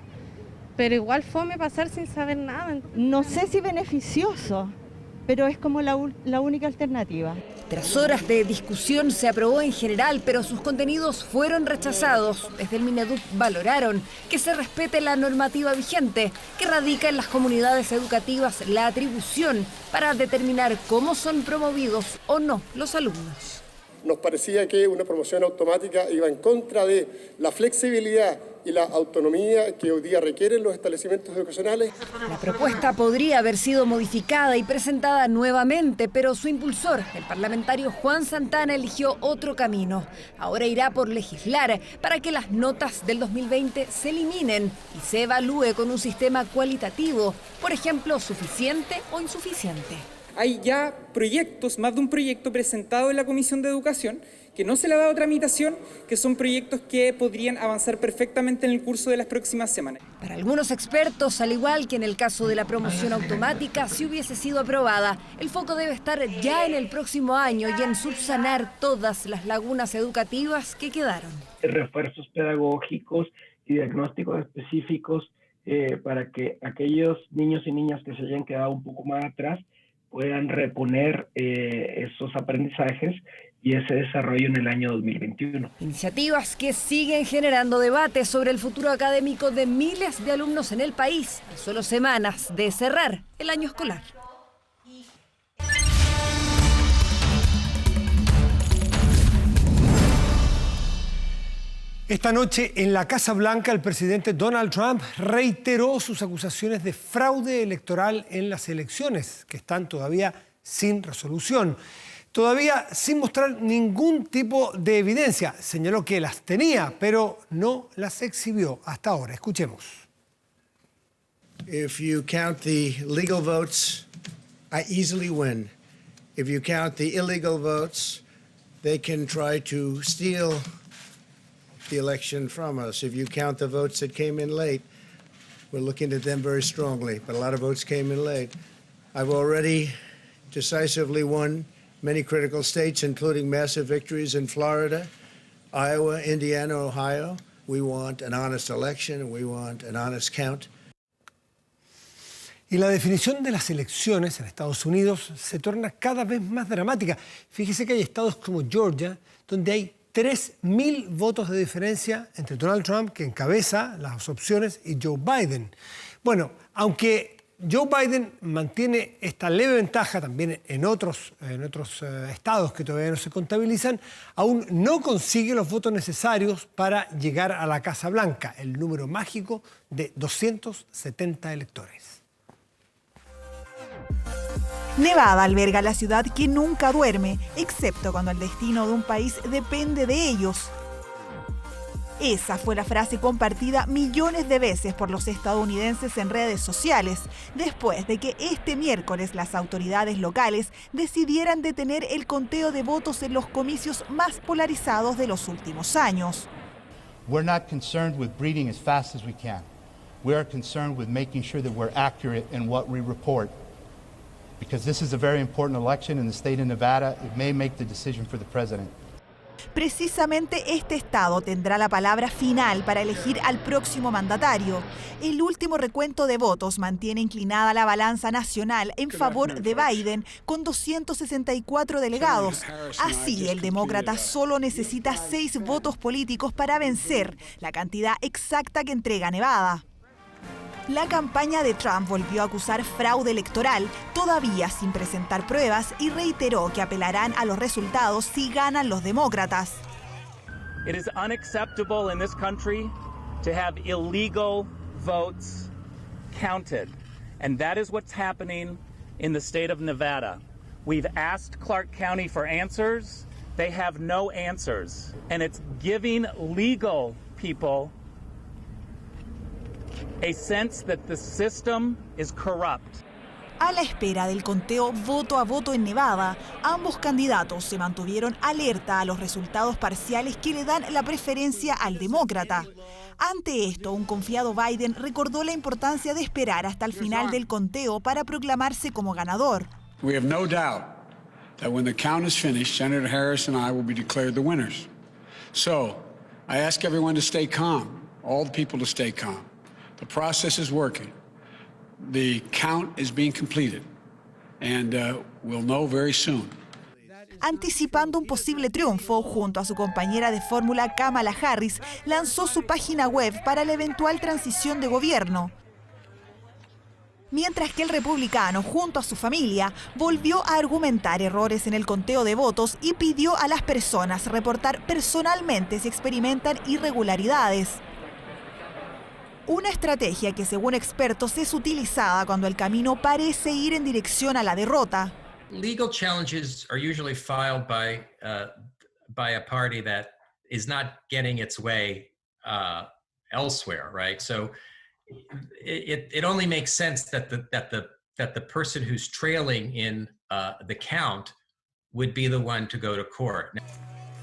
Speaker 10: pero igual fome pasar sin saber nada. No sé si beneficioso, pero es como la única alternativa.
Speaker 6: Tras horas de discusión se aprobó en general, pero sus contenidos fueron rechazados. Desde el Mineduc valoraron que se respete la normativa vigente, que radica en las comunidades educativas la atribución para determinar cómo son promovidos o no los alumnos.
Speaker 11: Nos parecía que una promoción automática iba en contra de la flexibilidad y la autonomía que hoy día requieren los establecimientos educacionales.
Speaker 6: La propuesta podría haber sido modificada y presentada nuevamente, pero su impulsor, el parlamentario Juan Santana, eligió otro camino. Ahora irá por legislar para que las notas del 2020 se eliminen y se evalúe con un sistema cualitativo, por ejemplo, suficiente o insuficiente.
Speaker 7: Hay ya proyectos, más de un proyecto presentado en la Comisión de Educación, que no se le ha dado tramitación, que son proyectos que podrían avanzar perfectamente en el curso de las próximas semanas.
Speaker 6: Para algunos expertos, al igual que en el caso de la promoción automática, si hubiese sido aprobada, el foco debe estar ya en el próximo año y en subsanar todas las lagunas educativas que quedaron.
Speaker 12: Refuerzos pedagógicos y diagnósticos específicos para que aquellos niños y niñas que se hayan quedado un poco más atrás puedan reponer esos aprendizajes y ese desarrollo en el año 2021.
Speaker 6: Iniciativas que siguen generando debates sobre el futuro académico de miles de alumnos en el país, a solo semanas de cerrar el año escolar.
Speaker 1: Esta noche en la Casa Blanca el presidente Donald Trump reiteró sus acusaciones de fraude electoral en las elecciones, que están todavía sin resolución. Todavía sin mostrar ningún tipo de evidencia. Señaló que las tenía, pero no las exhibió hasta ahora. Escuchemos.
Speaker 5: If you count the legal votes, I easily win. If you count the illegal votes, they can try to steal the election from us. If you count the votes that came in late, we're looking at them very strongly, but a lot of votes came in late. I've already decisively won many critical states, including massive victories in Florida, Iowa, Indiana, Ohio. We want an honest election and we want an honest count.
Speaker 1: Y la definición de las elecciones en Estados Unidos se torna cada vez más dramática. Fíjese que hay estados como Georgia, donde hay 3.000 votos de diferencia entre Donald Trump, que encabeza las opciones, y Joe Biden. Bueno, aunque Joe Biden mantiene esta leve ventaja también en otros estados que todavía no se contabilizan, aún no consigue los votos necesarios para llegar a la Casa Blanca, el número mágico de 270 electores.
Speaker 8: Nevada alberga la ciudad que nunca duerme, excepto cuando el destino de un país depende de ellos. Esa fue la frase compartida millones de veces por los estadounidenses en redes sociales, después de que este miércoles las autoridades locales decidieran detener el conteo de votos en los comicios más polarizados de los últimos años.
Speaker 13: We're not concerned with breeding as fast as we can. We are concerned with making sure that we're accurate in what we report. Because this is a very important election in the state of Nevada, it may make the decision for the president.
Speaker 8: Precisamente este estado tendrá la palabra final para elegir al próximo mandatario. El último recuento de votos mantiene inclinada la balanza nacional en favor de Biden, con 264 delegados. Así, el demócrata solo necesita 6 votos políticos para vencer, la cantidad exacta que entrega Nevada. La campaña de Trump volvió a acusar fraude electoral, todavía sin presentar pruebas, y reiteró que apelarán a los resultados si ganan los demócratas.
Speaker 15: It is unacceptable in this country to have illegal votes counted, and that is what's happening in the state of Nevada. We've asked Clark County for answers. They have no answers, and it's giving legal people a sense that the system is corrupt.
Speaker 8: A la espera del conteo voto a voto en Nevada, ambos candidatos se mantuvieron alerta a los resultados parciales que le dan la preferencia al demócrata. Ante esto, un confiado Biden recordó la importancia de esperar hasta el final del conteo para proclamarse como ganador.
Speaker 16: We have no doubt that when the count is finished, Senator Harris and I will be declared the winners. So, I ask everyone to stay calm, all the people to stay calm. The process is working. The count is being completed, and we'll know very soon.
Speaker 8: Anticipando un posible triunfo, junto a su compañera de fórmula Kamala Harris, lanzó su página web para la eventual transición de gobierno. Mientras que el republicano, junto a su familia, volvió a argumentar errores en el conteo de votos y pidió a las personas reportar personalmente si experimentan irregularidades. Una estrategia que, según expertos, es utilizada cuando el camino parece ir en dirección a la derrota.
Speaker 17: Legal challenges are usually filed by a party that is not getting its way elsewhere, right? So it only makes sense that the person who's trailing in the count would be the one to go to court.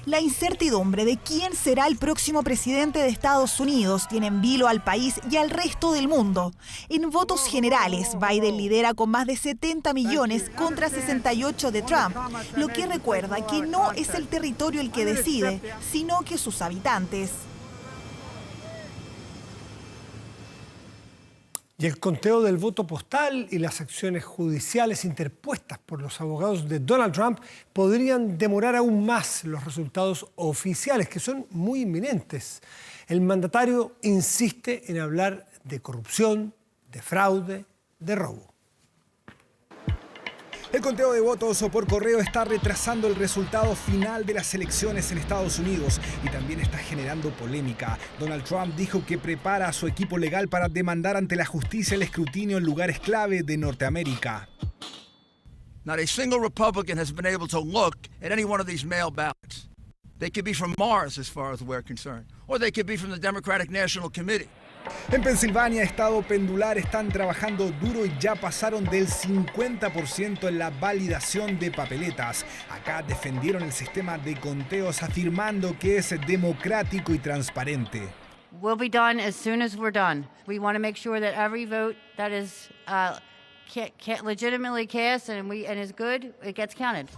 Speaker 8: La incertidumbre de quién será el próximo presidente de Estados Unidos tiene en vilo al país y al resto del mundo. En votos generales, Biden lidera con más de 70 millones contra 68 de Trump, lo que recuerda que no es el territorio el que decide, sino que sus habitantes.
Speaker 1: Y el conteo del voto postal y las acciones judiciales interpuestas por los abogados de Donald Trump podrían demorar aún más los resultados oficiales, que son muy inminentes. El mandatario insiste en hablar de corrupción, de fraude, de robo.
Speaker 14: El conteo de votos por correo está retrasando el resultado final de las elecciones en Estados Unidos y también está generando polémica. Donald Trump dijo que prepara a su equipo legal para demandar ante la justicia el escrutinio en lugares clave de Norteamérica.
Speaker 18: Not a single Republican has been able to look at any one of these mail ballots. They could be from Mars as far as we're concerned, or they could be from the Democratic National Committee.
Speaker 14: En Pensilvania, estado pendular, están trabajando duro y ya pasaron del 50% en la validación de papeletas. Acá defendieron el sistema de conteos afirmando que es democrático y transparente.
Speaker 19: We'll be done as soon as we're done. We want to make sure that every vote that is legitimately cast and is good, it gets counted.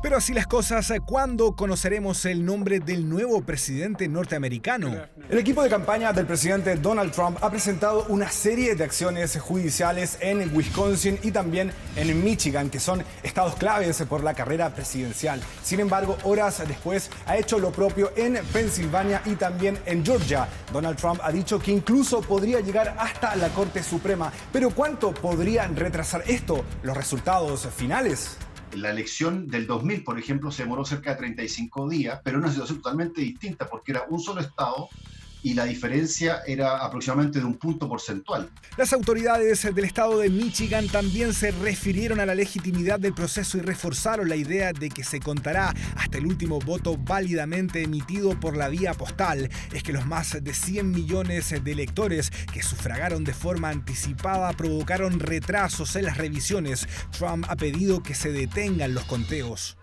Speaker 14: Pero así las cosas, ¿cuándo conoceremos el nombre del nuevo presidente norteamericano?
Speaker 20: El equipo de campaña del presidente Donald Trump ha presentado una serie de acciones judiciales en Wisconsin y también en Michigan, que son estados claves por la carrera presidencial. Sin embargo, horas después ha hecho lo propio en Pensilvania y también en Georgia. Donald Trump ha dicho que incluso podría llegar hasta la Corte Suprema. Pero ¿cuánto podrían retrasar esto, los resultados finales?
Speaker 21: La elección del 2000, por ejemplo, se demoró cerca de 35 días, pero una situación totalmente distinta porque era un solo estado y la diferencia era aproximadamente de un punto porcentual.
Speaker 14: Las autoridades del estado de Michigan también se refirieron a la legitimidad del proceso y reforzaron la idea de que se contará hasta el último voto válidamente emitido por la vía postal. Es que los más de 100 millones de electores que sufragaron de forma anticipada provocaron retrasos en las revisiones. Trump ha pedido que se detengan los conteos.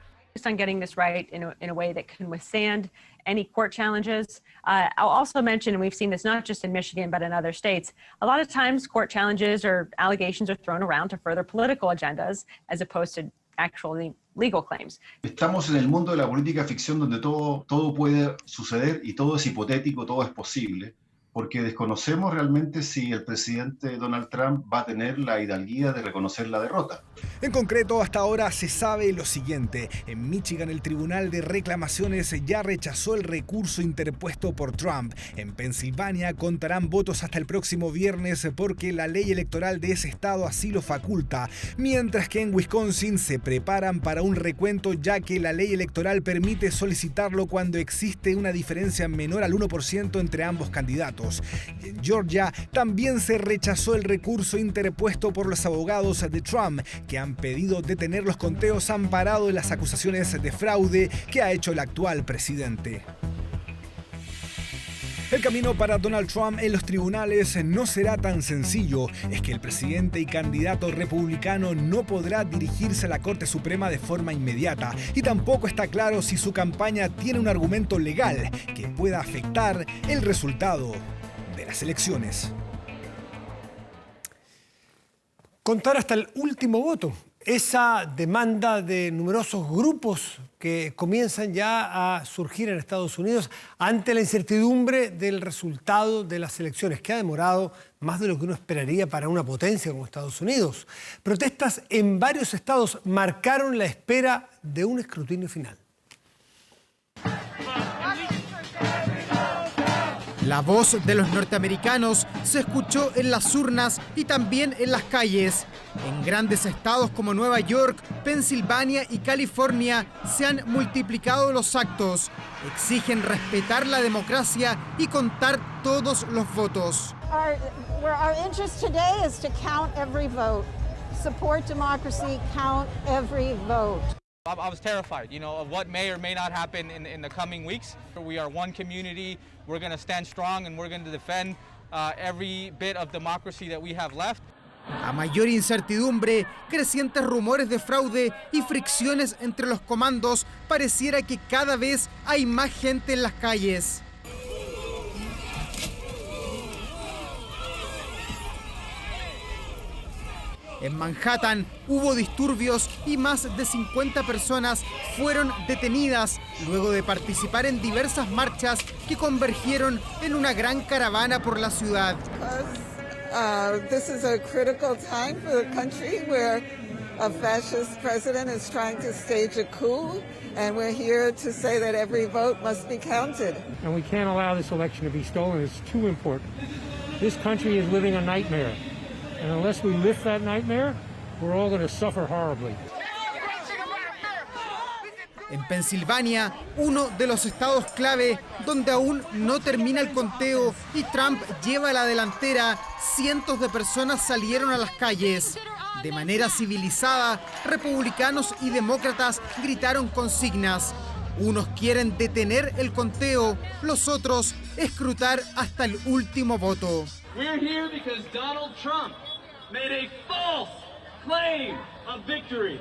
Speaker 23: On getting this right in a way that can withstand any court challenges. I'll also mention, and we've seen this not just in Michigan, but in other states, a lot of times court challenges or allegations are thrown around to further political agendas as opposed to actually legal claims.
Speaker 21: Estamos en el mundo de la política ficción donde todo puede suceder y todo es hipotético, todo es posible, porque desconocemos realmente si el presidente Donald Trump va a tener la hidalguía de reconocer la derrota.
Speaker 14: En concreto, hasta ahora se sabe lo siguiente. En Michigan, el Tribunal de Reclamaciones ya rechazó el recurso interpuesto por Trump. En Pensilvania contarán votos hasta el próximo viernes porque la ley electoral de ese estado así lo faculta. Mientras que en Wisconsin se preparan para un recuento ya que la ley electoral permite solicitarlo cuando existe una diferencia menor al 1% entre ambos candidatos. Y en Georgia también se rechazó el recurso interpuesto por los abogados de Trump, que han pedido detener los conteos amparados en las acusaciones de fraude que ha hecho el actual presidente. El camino para Donald Trump en los tribunales no será tan sencillo. Es que el presidente y candidato republicano no podrá dirigirse a la Corte Suprema de forma inmediata. Y tampoco está claro si su campaña tiene un argumento legal que pueda afectar el resultado de las elecciones.
Speaker 1: Contar hasta el último voto. Esa demanda de numerosos grupos que comienzan ya a surgir en Estados Unidos ante la incertidumbre del resultado de las elecciones, que ha demorado más de lo que uno esperaría para una potencia como Estados Unidos. Protestas en varios estados marcaron la espera de un escrutinio final.
Speaker 14: La voz de los norteamericanos se escuchó en las urnas y también en las calles. En grandes estados como Nueva York, Pensilvania y California se han multiplicado los actos. Exigen respetar la democracia y contar todos los votos.
Speaker 24: Our interest today is to count every vote. Support democracy, count every vote.
Speaker 25: I was terrified, of what may or may not happen in the coming weeks. We are one community. We're going to stand strong and we're going to defend every bit of democracy that we have left.
Speaker 14: A mayor incertidumbre, crecientes rumores de fraude y fricciones entre los comandos, pareciera que cada vez hay más gente en las calles. En Manhattan hubo disturbios y más de 50 personas fueron detenidas luego de participar en diversas marchas que convergieron en una gran caravana por la ciudad.
Speaker 24: This is a critical time for the country where a fascist president is trying to stage a coup, and we're here to say that every vote must be counted.
Speaker 2: And we can't allow this election to be stolen. It's too important. This country is living a nightmare, and unless we lift that nightmare, we're all going to suffer horribly.
Speaker 3: En Pensilvania, uno de los estados clave donde aún no termina el conteo y Trump lleva la delantera, cientos de personas salieron a las calles. De manera civilizada, republicanos y demócratas gritaron consignas. Unos quieren detener el conteo, los otros escrutar hasta el último voto.
Speaker 4: We're here because Donald Trump made a false claim of victory.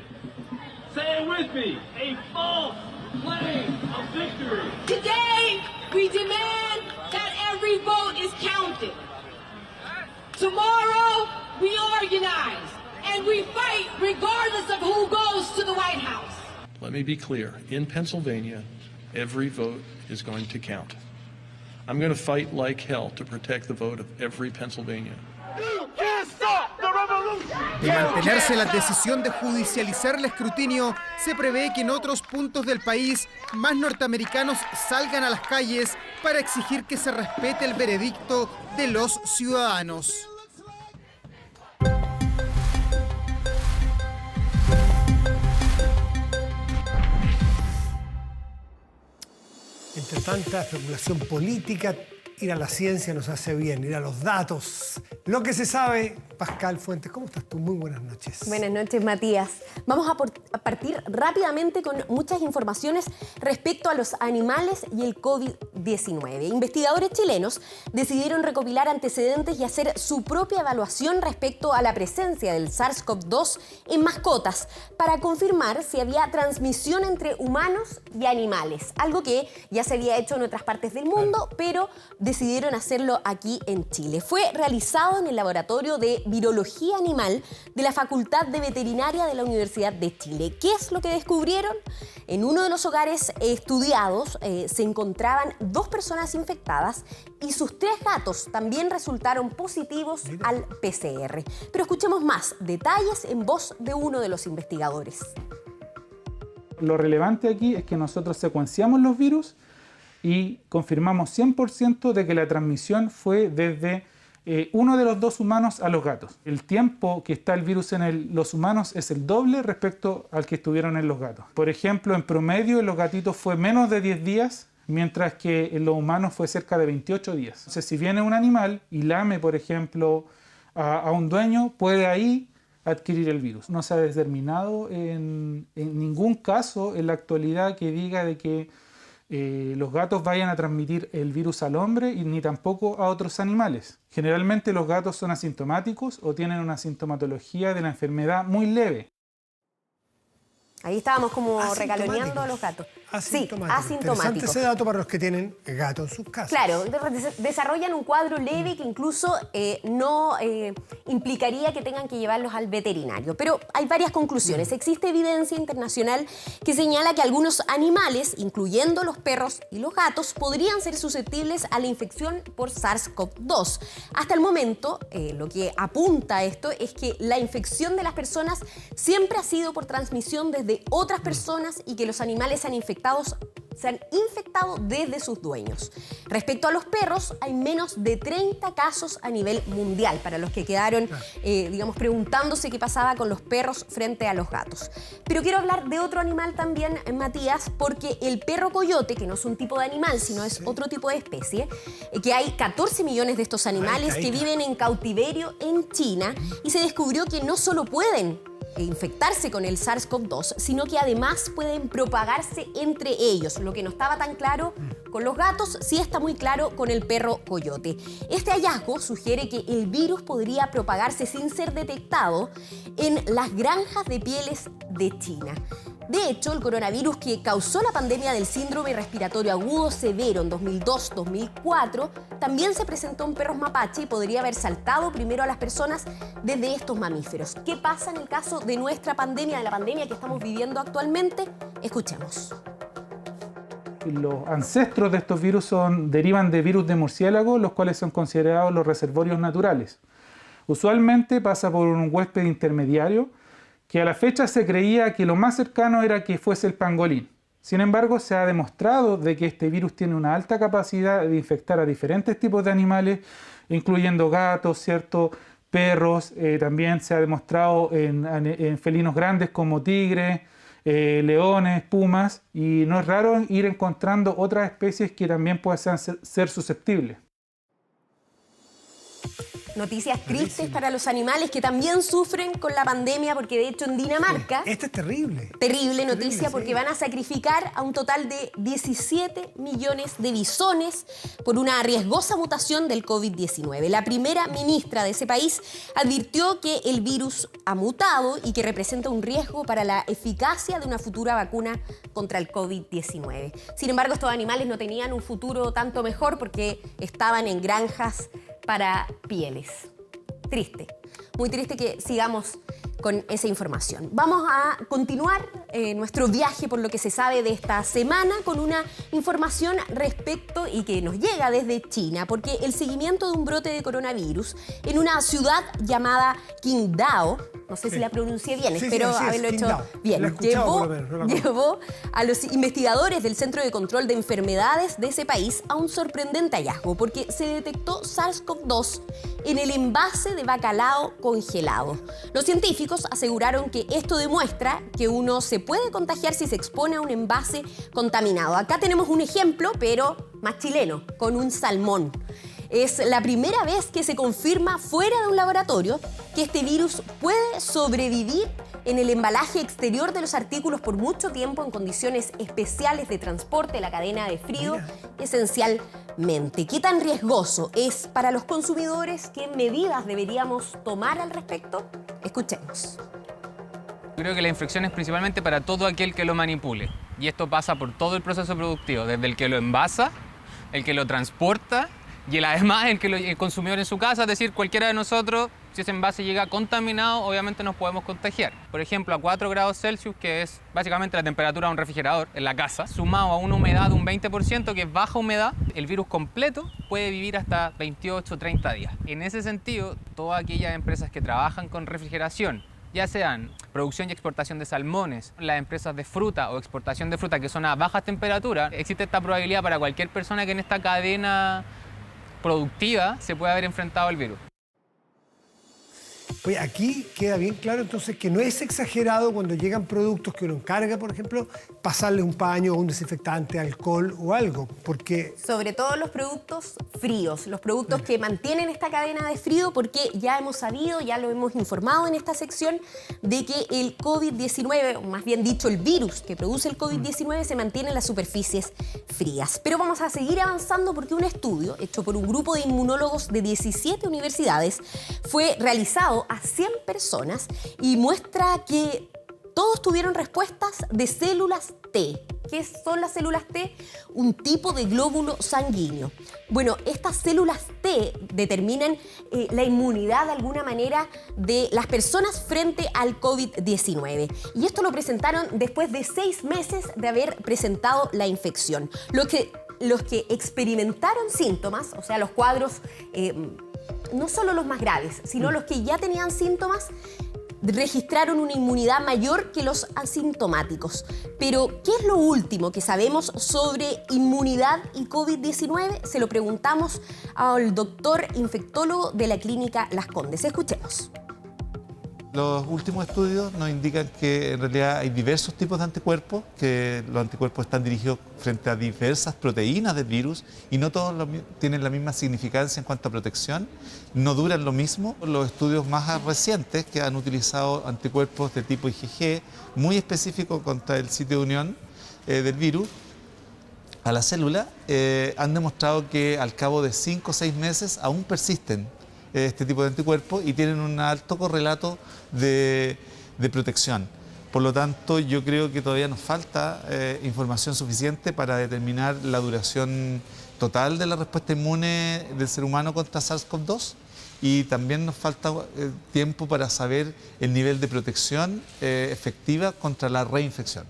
Speaker 4: Say it with me, a false claim of victory.
Speaker 9: Today, we demand that every vote is counted. Tomorrow, we organize and we fight regardless of who goes to the White House.
Speaker 22: Let me be clear. In Pennsylvania, every vote is going to count. I'm going to fight like hell to protect the vote of every Pennsylvanian.
Speaker 3: De mantenerse la decisión de judicializar el escrutinio, se prevé que en otros puntos del país más norteamericanos salgan a las calles para exigir que se respete el veredicto de los ciudadanos.
Speaker 1: Entre tanta especulación política, ir a la ciencia nos hace bien, ir a los datos. Lo que se sabe, Pascal Fuentes, ¿cómo estás tú? Muy buenas noches.
Speaker 26: Buenas noches, Matías. Vamos a partir rápidamente con muchas informaciones respecto a los animales y el COVID-19. Investigadores chilenos decidieron recopilar antecedentes y hacer su propia evaluación respecto a la presencia del SARS-CoV-2 en mascotas para confirmar si había transmisión entre humanos y animales, algo que ya se había hecho en otras partes del mundo, pero decidieron hacerlo aquí en Chile. Fue realizado en el Laboratorio de Virología Animal de la Facultad de Veterinaria de la Universidad de Chile. ¿Qué es lo que descubrieron? En uno de los hogares estudiados se encontraban 2 personas infectadas y sus 3 gatos también resultaron positivos al PCR. Pero escuchemos más detalles en voz de uno de los investigadores.
Speaker 27: Lo relevante aquí es que nosotros secuenciamos los virus y confirmamos 100% de que la transmisión fue desde uno de los 2 humanos a los gatos. El tiempo que está el virus en los humanos es el doble respecto al que estuvieron en los gatos. Por ejemplo, en promedio en los gatitos fue menos de 10 días, mientras que en los humanos fue cerca de 28 días. Entonces, si viene un animal y lame, por ejemplo, a un dueño, puede ahí adquirir el virus. No se ha determinado en ningún caso en la actualidad que diga de que los gatos vayan a transmitir el virus al hombre y ni tampoco a otros animales. Generalmente los gatos son asintomáticos o tienen una sintomatología de la enfermedad muy leve.
Speaker 26: Ahí estábamos como recaloneando a los gatos. Sí, asintomáticos.
Speaker 1: Interesante ese dato para los que tienen gato en sus casas.
Speaker 26: Claro, desarrollan un cuadro leve que incluso no implicaría que tengan que llevarlos al veterinario. Pero hay varias conclusiones. Existe evidencia internacional que señala que algunos animales, incluyendo los perros y los gatos, podrían ser susceptibles a la infección por SARS-CoV-2. Hasta el momento, lo que apunta a esto es que la infección de las personas siempre ha sido por transmisión desde otras personas y que los animales se han infectado desde sus dueños. Respecto a los perros, hay menos de 30 casos a nivel mundial, para los que quedaron, preguntándose qué pasaba con los perros frente a los gatos. Pero quiero hablar de otro animal también, Matías, porque el perro coyote, que no es un tipo de animal, sino es otro tipo de especie, que hay 14 millones de estos animales que viven en cautiverio en China, y se descubrió que no solo pueden infectarse con el SARS-CoV-2, sino que además pueden propagarse entre ellos. Lo que no estaba tan claro con los gatos, sí está muy claro con el perro coyote. Este hallazgo sugiere que el virus podría propagarse sin ser detectado en las granjas de pieles de China. De hecho, el coronavirus que causó la pandemia del síndrome respiratorio agudo severo en 2002-2004 también se presentó en perros mapache y podría haber saltado primero a las personas desde estos mamíferos. ¿Qué pasa en el caso de nuestra pandemia, de la pandemia que estamos viviendo actualmente? Escuchemos.
Speaker 27: Los ancestros de estos virus derivan de virus de murciélago, los cuales son considerados los reservorios naturales. Usualmente pasa por un huésped intermediario, que a la fecha se creía que lo más cercano era que fuese el pangolín. Sin embargo, se ha demostrado de que este virus tiene una alta capacidad de infectar a diferentes tipos de animales, incluyendo gatos, ¿cierto?, perros. También se ha demostrado en felinos grandes como tigres, leones, pumas, y no es raro ir encontrando otras especies que también puedan ser susceptibles.
Speaker 26: Noticias tristes para los animales que también sufren con la pandemia, porque de hecho en Dinamarca...
Speaker 1: Esta es terrible.
Speaker 26: Terrible noticia, porque van a sacrificar a un total de 17 millones de bisones por una riesgosa mutación del COVID-19. La primera ministra de ese país advirtió que el virus ha mutado y que representa un riesgo para la eficacia de una futura vacuna contra el COVID-19. Sin embargo, estos animales no tenían un futuro tanto mejor porque estaban en granjas para pieles. Triste, muy triste que sigamos con esa información. Vamos a continuar nuestro viaje por lo que se sabe de esta semana con una información respecto y que nos llega desde China, porque el seguimiento de un brote de coronavirus en una ciudad llamada Qingdao, no sé si la pronuncié bien, espero haberlo hecho bien, llevó a los investigadores del Centro de Control de Enfermedades de ese país a un sorprendente hallazgo, porque se detectó SARS-CoV-2 en el envase de bacalao congelado. Los científicos aseguraron que esto demuestra que uno se puede contagiar si se expone a un envase contaminado. Acá tenemos un ejemplo, pero más chileno, con un salmón. Es la primera vez que se confirma fuera de un laboratorio que este virus puede sobrevivir en el embalaje exterior de los artículos por mucho tiempo en condiciones especiales de transporte, la cadena de frío, esencialmente. ¿Qué tan riesgoso es para los consumidores? ¿Qué medidas deberíamos tomar al respecto? Escuchemos.
Speaker 5: Creo que la infección es principalmente para todo aquel que lo manipule. Y esto pasa por todo el proceso productivo, desde el que lo envasa, el que lo transporta y además el consumidor en su casa, es decir, cualquiera de nosotros, si ese envase llega contaminado, obviamente nos podemos contagiar. Por ejemplo, a 4 grados Celsius, que es básicamente la temperatura de un refrigerador en la casa, sumado a una humedad de un 20%, que es baja humedad, el virus completo puede vivir hasta 28 o 30 días. En ese sentido, todas aquellas empresas que trabajan con refrigeración, ya sean producción y exportación de salmones, las empresas de fruta o exportación de fruta que son a bajas temperaturas, existe esta probabilidad para cualquier persona que en esta cadena productiva se puede haber enfrentado al virus.
Speaker 1: Oye, aquí queda bien claro entonces que no es exagerado cuando llegan productos que uno encarga, por ejemplo, pasarle un paño o un desinfectante, alcohol o algo, porque...
Speaker 26: Sobre todo los productos fríos, los productos que mantienen esta cadena de frío, porque ya hemos sabido, ya lo hemos informado en esta sección, de que el COVID-19, o más bien dicho el virus que produce el COVID-19, se mantiene en las superficies frías. Pero vamos a seguir avanzando porque un estudio hecho por un grupo de inmunólogos de 17 universidades fue realizado a 100 personas y muestra que todos tuvieron respuestas de células T. ¿Qué son las células T? Un tipo de glóbulo sanguíneo. Bueno, estas células T determinan la inmunidad de alguna manera de las personas frente al COVID-19. Y esto lo presentaron después de 6 meses de haber presentado la infección. Los que experimentaron síntomas, o sea, los cuadros... no solo los más graves, sino los que ya tenían síntomas, registraron una inmunidad mayor que los asintomáticos. Pero, ¿qué es lo último que sabemos sobre inmunidad y COVID-19? Se lo preguntamos al doctor infectólogo de la clínica Las Condes. Escuchemos.
Speaker 6: Los últimos estudios nos indican que en realidad hay diversos tipos de anticuerpos, que los anticuerpos están dirigidos frente a diversas proteínas del virus y no todos tienen la misma significancia en cuanto a protección, no duran lo mismo. Los estudios más recientes que han utilizado anticuerpos de tipo IgG, muy específicos contra el sitio de unión del virus a la célula, han demostrado que al cabo de 5 o 6 meses aún persisten este tipo de anticuerpos y tienen un alto correlato de protección. Por lo tanto, yo creo que todavía nos falta información suficiente para determinar la duración total de la respuesta inmune del ser humano contra SARS-CoV-2 y también nos falta tiempo para saber el nivel de protección efectiva contra la reinfección.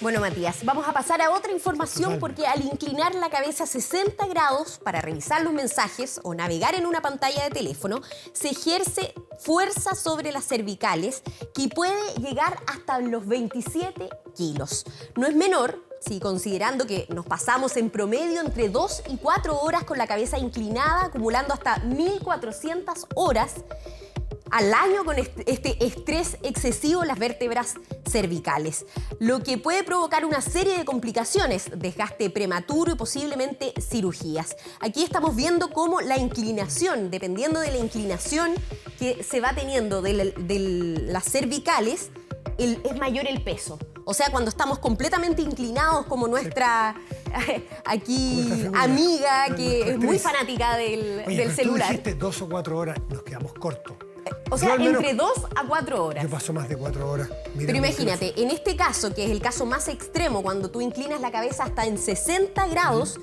Speaker 26: Bueno, Matías, vamos a pasar a otra información porque al inclinar la cabeza 60 grados para revisar los mensajes o navegar en una pantalla de teléfono, se ejerce fuerza sobre las cervicales que puede llegar hasta los 27 kilos. No es menor, si considerando que nos pasamos en promedio entre 2 y 4 horas con la cabeza inclinada, acumulando hasta 1.400 horas al año con este estrés excesivo en las vértebras cervicales, lo que puede provocar una serie de complicaciones, desgaste prematuro y posiblemente cirugías. Aquí estamos viendo cómo la inclinación, dependiendo de la inclinación que se va teniendo de las cervicales, es mayor el peso. O sea, cuando estamos completamente inclinados, como nuestra aquí amiga, que es muy fanática del celular.
Speaker 1: Tú dijiste 2 o 4 horas, nos quedamos cortos.
Speaker 26: O sea, entre 2 a 4 horas.
Speaker 1: Yo paso más de 4 horas.
Speaker 26: Pero imagínate, en este caso, que es el caso más extremo, cuando tú inclinas la cabeza hasta en 60 grados,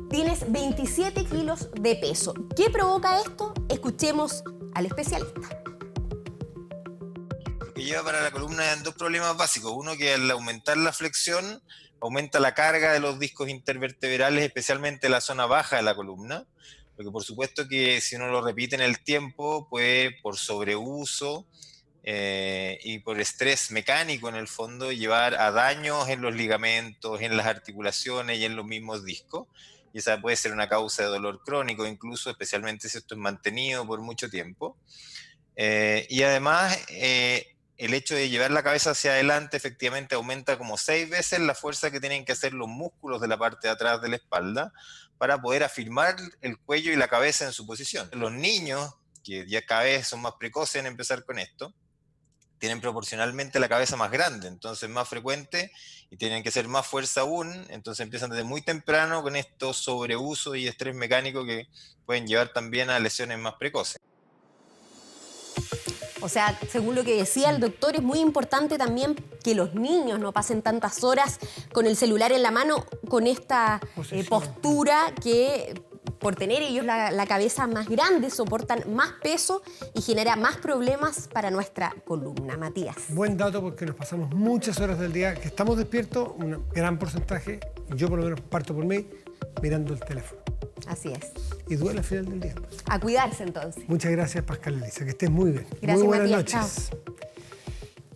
Speaker 26: tienes 27 kilos de peso. ¿Qué provoca esto? Escuchemos al especialista.
Speaker 7: Lo que lleva para la columna en 2 problemas básicos. Uno, que al aumentar la flexión, aumenta la carga de los discos intervertebrales, especialmente la zona baja de la columna. Porque por supuesto que si uno lo repite en el tiempo, puede por sobreuso y por estrés mecánico en el fondo llevar a daños en los ligamentos, en las articulaciones y en los mismos discos. Y esa puede ser una causa de dolor crónico, incluso especialmente si esto es mantenido por mucho tiempo. Y además el hecho de llevar la cabeza hacia adelante efectivamente aumenta como 6 veces la fuerza que tienen que hacer los músculos de la parte de atrás de la espalda para poder afirmar el cuello y la cabeza en su posición. Los niños, que ya cada vez son más precoces en empezar con esto, tienen proporcionalmente la cabeza más grande, entonces más frecuente y tienen que hacer más fuerza aún, entonces empiezan desde muy temprano con estos sobreuso y estrés mecánico que pueden llevar también a lesiones más precoces.
Speaker 26: O sea, según lo que decía el doctor, es muy importante también que los niños no pasen tantas horas con el celular en la mano, con esta postura que, por tener ellos la cabeza más grande, soportan más peso y genera más problemas para nuestra columna. Matías.
Speaker 1: Buen dato, porque nos pasamos muchas horas del día que estamos despiertos, un gran porcentaje, yo por lo menos parto por mí, mirando el teléfono.
Speaker 26: Así es.
Speaker 1: Y duele al final del día.
Speaker 26: A cuidarse entonces.
Speaker 1: Muchas gracias, Pascal Elisa, que estés muy bien.
Speaker 26: Gracias,
Speaker 1: muy buenas
Speaker 26: Matías.
Speaker 1: noches.
Speaker 26: Chao.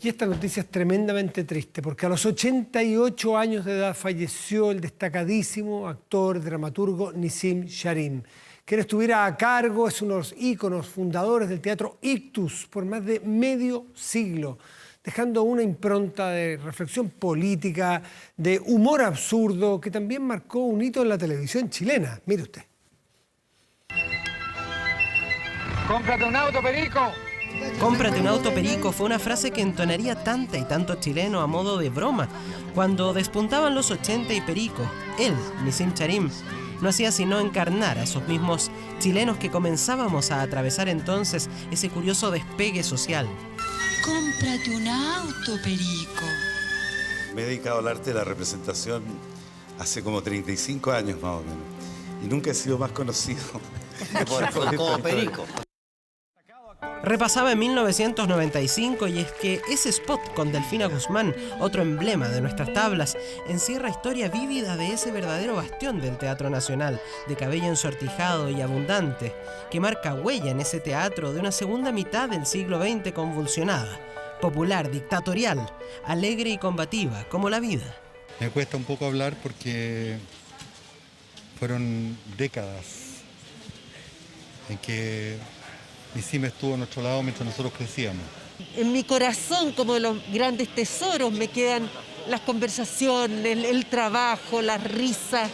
Speaker 1: Y esta noticia es tremendamente triste, porque a los 88 años de edad falleció el destacadísimo actor, dramaturgo Nissim Sharim, quien estuviera a cargo, es uno de los íconos fundadores del teatro Ictus por más de medio siglo, dejando una impronta de reflexión política, de humor absurdo, que también marcó un hito en la televisión chilena. Mire usted.
Speaker 10: ¡Cómprate un auto, Perico!
Speaker 11: Cómprate un auto, Perico fue una frase que entonaría tanta y tanto chileno a modo de broma cuando despuntaban los 80 y Perico, él, Nissim Sharim, no hacía sino encarnar a esos mismos chilenos que comenzábamos a atravesar entonces ese curioso despegue social.
Speaker 12: Cómprate un auto, Perico.
Speaker 13: Me he dedicado al arte de la representación hace como 35 años más o menos. Y nunca he sido más conocido
Speaker 11: como Perico. Repasaba en 1995 y es que ese spot con Delfina Guzmán, otro emblema de nuestras tablas, encierra historia vívida de ese verdadero bastión del Teatro Nacional, de cabello ensortijado y abundante, que marca huella en ese teatro de una segunda mitad del siglo XX convulsionada, popular, dictatorial, alegre y combativa, como la vida.
Speaker 15: Me cuesta un poco hablar porque fueron décadas en que Nissim estuvo a nuestro lado mientras nosotros crecíamos.
Speaker 16: En mi corazón, como de los grandes tesoros, me quedan las conversaciones, el trabajo, las risas.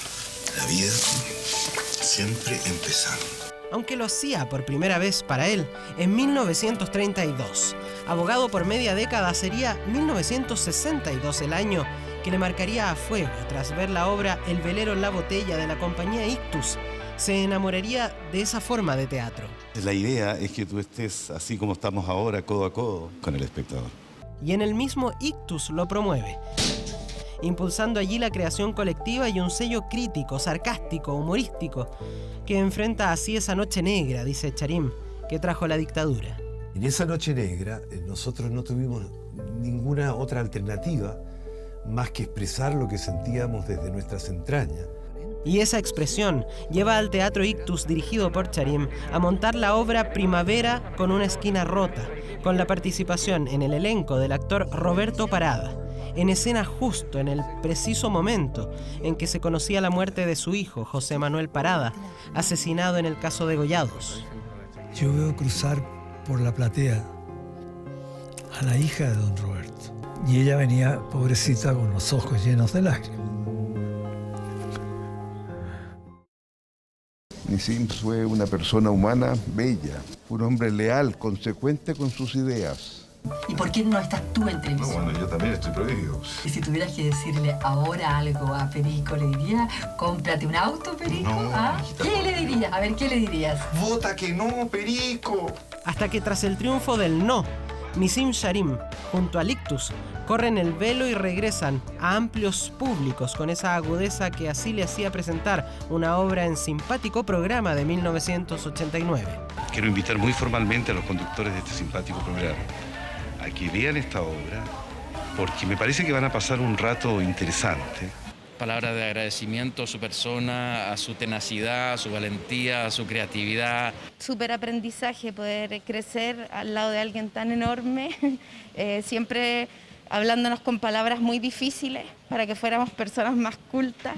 Speaker 28: La vida siempre empezando.
Speaker 11: Aunque lo hacía por primera vez para él en 1932. Abogado por media década, sería 1962 el año que le marcaría a fuego tras ver la obra El velero en la botella de la compañía Ictus. Se enamoraría de esa forma de teatro.
Speaker 13: La idea es que tú estés así como estamos ahora, codo a codo, con el espectador.
Speaker 11: Y en el mismo Ictus lo promueve, impulsando allí la creación colectiva y un sello crítico, sarcástico, humorístico, que enfrenta así esa noche negra, dice Sharim, que trajo la dictadura.
Speaker 29: En esa noche negra nosotros no tuvimos ninguna otra alternativa
Speaker 8: más que expresar lo que sentíamos desde nuestras entrañas.
Speaker 11: Y esa expresión lleva al Teatro Ictus, dirigido por Charim, a montar la obra Primavera con una esquina rota, con la participación en el elenco del actor Roberto Parada, en escena justo en el preciso momento en que se conocía la muerte de su hijo, José Manuel Parada, asesinado en el caso de Gollados.
Speaker 17: Yo veo cruzar por la platea a la hija de don Roberto, y ella venía, pobrecita, con los ojos llenos de lágrimas.
Speaker 18: Nissim fue una persona humana bella, un hombre leal, consecuente con sus ideas.
Speaker 19: ¿Y por qué no estás tú en televisión?
Speaker 18: Bueno, yo también estoy prohibido.
Speaker 19: Y si tuvieras que decirle ahora algo a Perico, ¿le dirías, cómprate un auto, Perico?
Speaker 18: No,
Speaker 19: ¿Ah? ¿Qué le dirías? A ver, ¿qué le dirías?
Speaker 18: ¡Vota que no, Perico!
Speaker 11: Hasta que tras el triunfo del no, Nissim Charim, junto al Ictus, corren el velo y regresan a amplios públicos con esa agudeza que así le hacía presentar una obra en simpático programa de 1989.
Speaker 13: Quiero invitar muy formalmente a los conductores de este simpático programa a que vean esta obra, porque me parece que van a pasar un rato interesante.
Speaker 20: Palabras de agradecimiento a su persona, a su tenacidad, a su valentía, a su creatividad.
Speaker 21: Súper aprendizaje poder crecer al lado de alguien tan enorme, siempre hablándonos con palabras muy difíciles para que fuéramos personas más cultas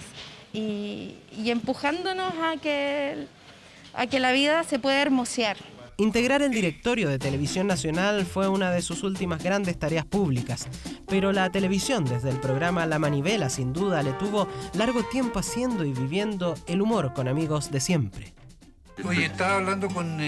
Speaker 21: y empujándonos a que la vida se pueda hermosear.
Speaker 11: Integrar el directorio de Televisión Nacional fue una de sus últimas grandes tareas públicas, pero la televisión, desde el programa La Manivela, sin duda, le tuvo largo tiempo haciendo y viviendo el humor con amigos de siempre.
Speaker 8: Oye, estaba hablando con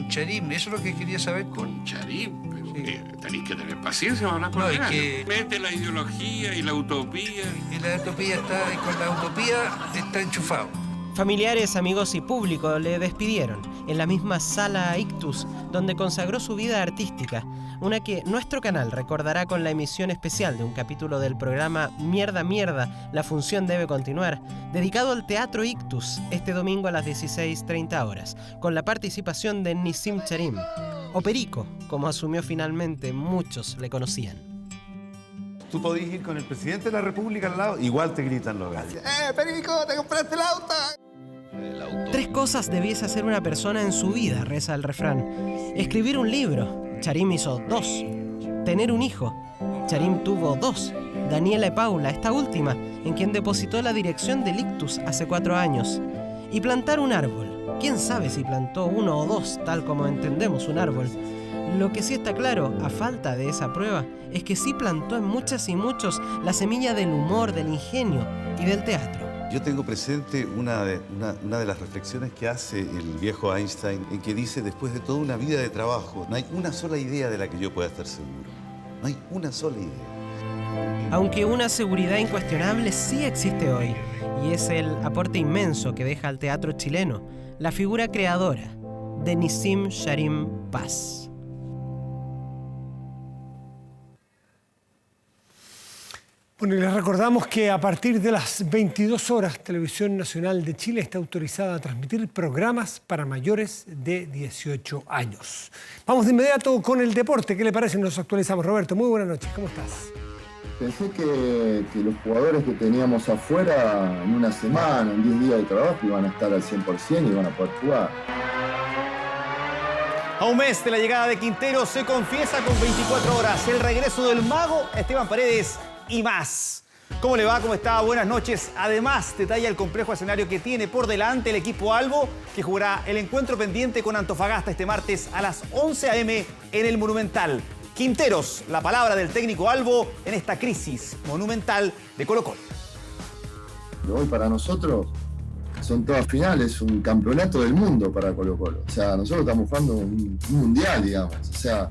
Speaker 8: Charim, eso es lo que quería saber.
Speaker 23: ¿Con Charim? Tenéis que tener paciencia para hablar con él. Que... Mete la ideología y la utopía.
Speaker 8: Y la utopía con la utopía está enchufado.
Speaker 11: Familiares, amigos y público le despidieron en la misma sala Ictus, donde consagró su vida artística, una que nuestro canal recordará con la emisión especial de un capítulo del programa Mierda Mierda, la función debe continuar, dedicado al Teatro Ictus este domingo a las 16:30 horas, con la participación de Nissim Charim, o Perico, como asumió finalmente muchos le conocían.
Speaker 25: Tú podés ir con el presidente de la República al lado, igual te gritan los gallos.
Speaker 3: Perico, te compraste el auto!
Speaker 11: 3 cosas debiese hacer una persona en su vida, reza el refrán. Escribir un libro, Charim hizo 2. Tener un hijo, Charim tuvo 2. Daniela y Paula, esta última, en quien depositó la dirección del Ictus hace 4 años. Y plantar un árbol. ¿Quién sabe si plantó 1 o 2, tal como entendemos un árbol? Lo que sí está claro, a falta de esa prueba, es que sí plantó en muchas y muchos la semilla del humor, del ingenio y del teatro.
Speaker 13: Yo tengo presente una de las reflexiones que hace el viejo Einstein, en que dice, después de toda una vida de trabajo, no hay una sola idea de la que yo pueda estar seguro. No hay una sola idea.
Speaker 11: Aunque una seguridad incuestionable sí existe hoy, y es el aporte inmenso que deja al teatro chileno la figura creadora de Nissim Charim Paz.
Speaker 1: Bueno, y les recordamos que a partir de las 22 horas, Televisión Nacional de Chile está autorizada a transmitir programas para mayores de 18 años. Vamos de inmediato con el deporte. ¿Qué le parece? Nos actualizamos. Roberto, muy buenas noches. ¿Cómo estás?
Speaker 29: Pensé que los jugadores que teníamos afuera en una semana, en 10 días de trabajo, iban a estar al 100% y iban a poder jugar.
Speaker 30: A un mes de la llegada de Quinteros se confiesa con 24 horas el regreso del mago Esteban Paredes y más. ¿Cómo le va? ¿Cómo está? Buenas noches. Además, detalla el complejo escenario que tiene por delante el equipo Albo, que jugará el encuentro pendiente con Antofagasta este martes a las 11 a.m. en el Monumental. Quinteros, la palabra del técnico Albo en esta crisis monumental de Colo-Colo.
Speaker 29: Hoy para nosotros son todas finales, un campeonato del mundo para Colo-Colo. O sea, nosotros estamos jugando un mundial, digamos. O sea,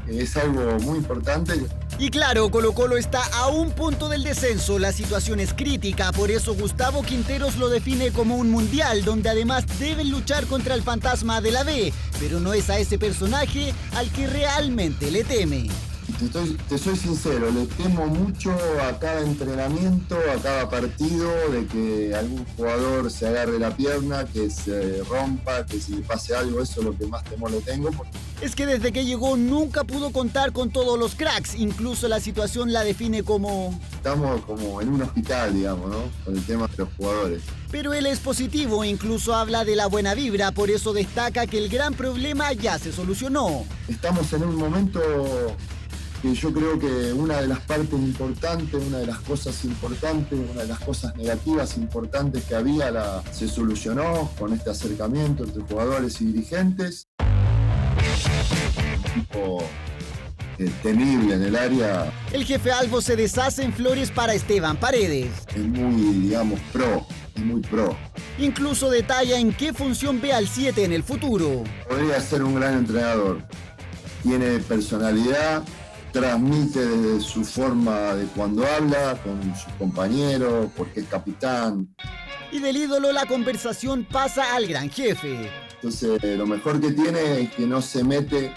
Speaker 29: es algo muy importante.
Speaker 3: Y claro, Colo-Colo está a un punto del descenso, la situación es crítica, por eso Gustavo Quinteros lo define como un mundial, donde además deben luchar contra el fantasma de la B, pero no es a ese personaje al que realmente le teme.
Speaker 29: Te soy sincero, le temo mucho a cada entrenamiento, a cada partido, de que algún jugador se agarre la pierna, que se rompa, que si le pase algo, eso es lo que más temor le tengo, porque
Speaker 2: Es que desde que llegó nunca pudo contar con todos los cracks, incluso la situación la define como...
Speaker 29: Estamos como en un hospital, digamos, ¿no? Con el tema de los jugadores.
Speaker 2: Pero él es positivo, incluso habla de la buena vibra, por eso destaca que el gran problema ya se solucionó.
Speaker 29: Estamos en un momento que yo creo que una de las partes importantes, una de las cosas importantes, una de las cosas negativas importantes que había se solucionó con este acercamiento entre jugadores y dirigentes. Tipo temible en el área.
Speaker 2: El jefe Albo se deshace en flores para Esteban Paredes.
Speaker 29: Es muy, digamos, muy pro.
Speaker 2: Incluso detalla en qué función ve al 7 en el futuro.
Speaker 29: Podría ser un gran entrenador. Tiene personalidad, transmite desde su forma de cuando habla con sus compañeros, porque es capitán.
Speaker 2: Y del ídolo la conversación pasa al gran jefe.
Speaker 29: Entonces, lo mejor que tiene es que no se mete,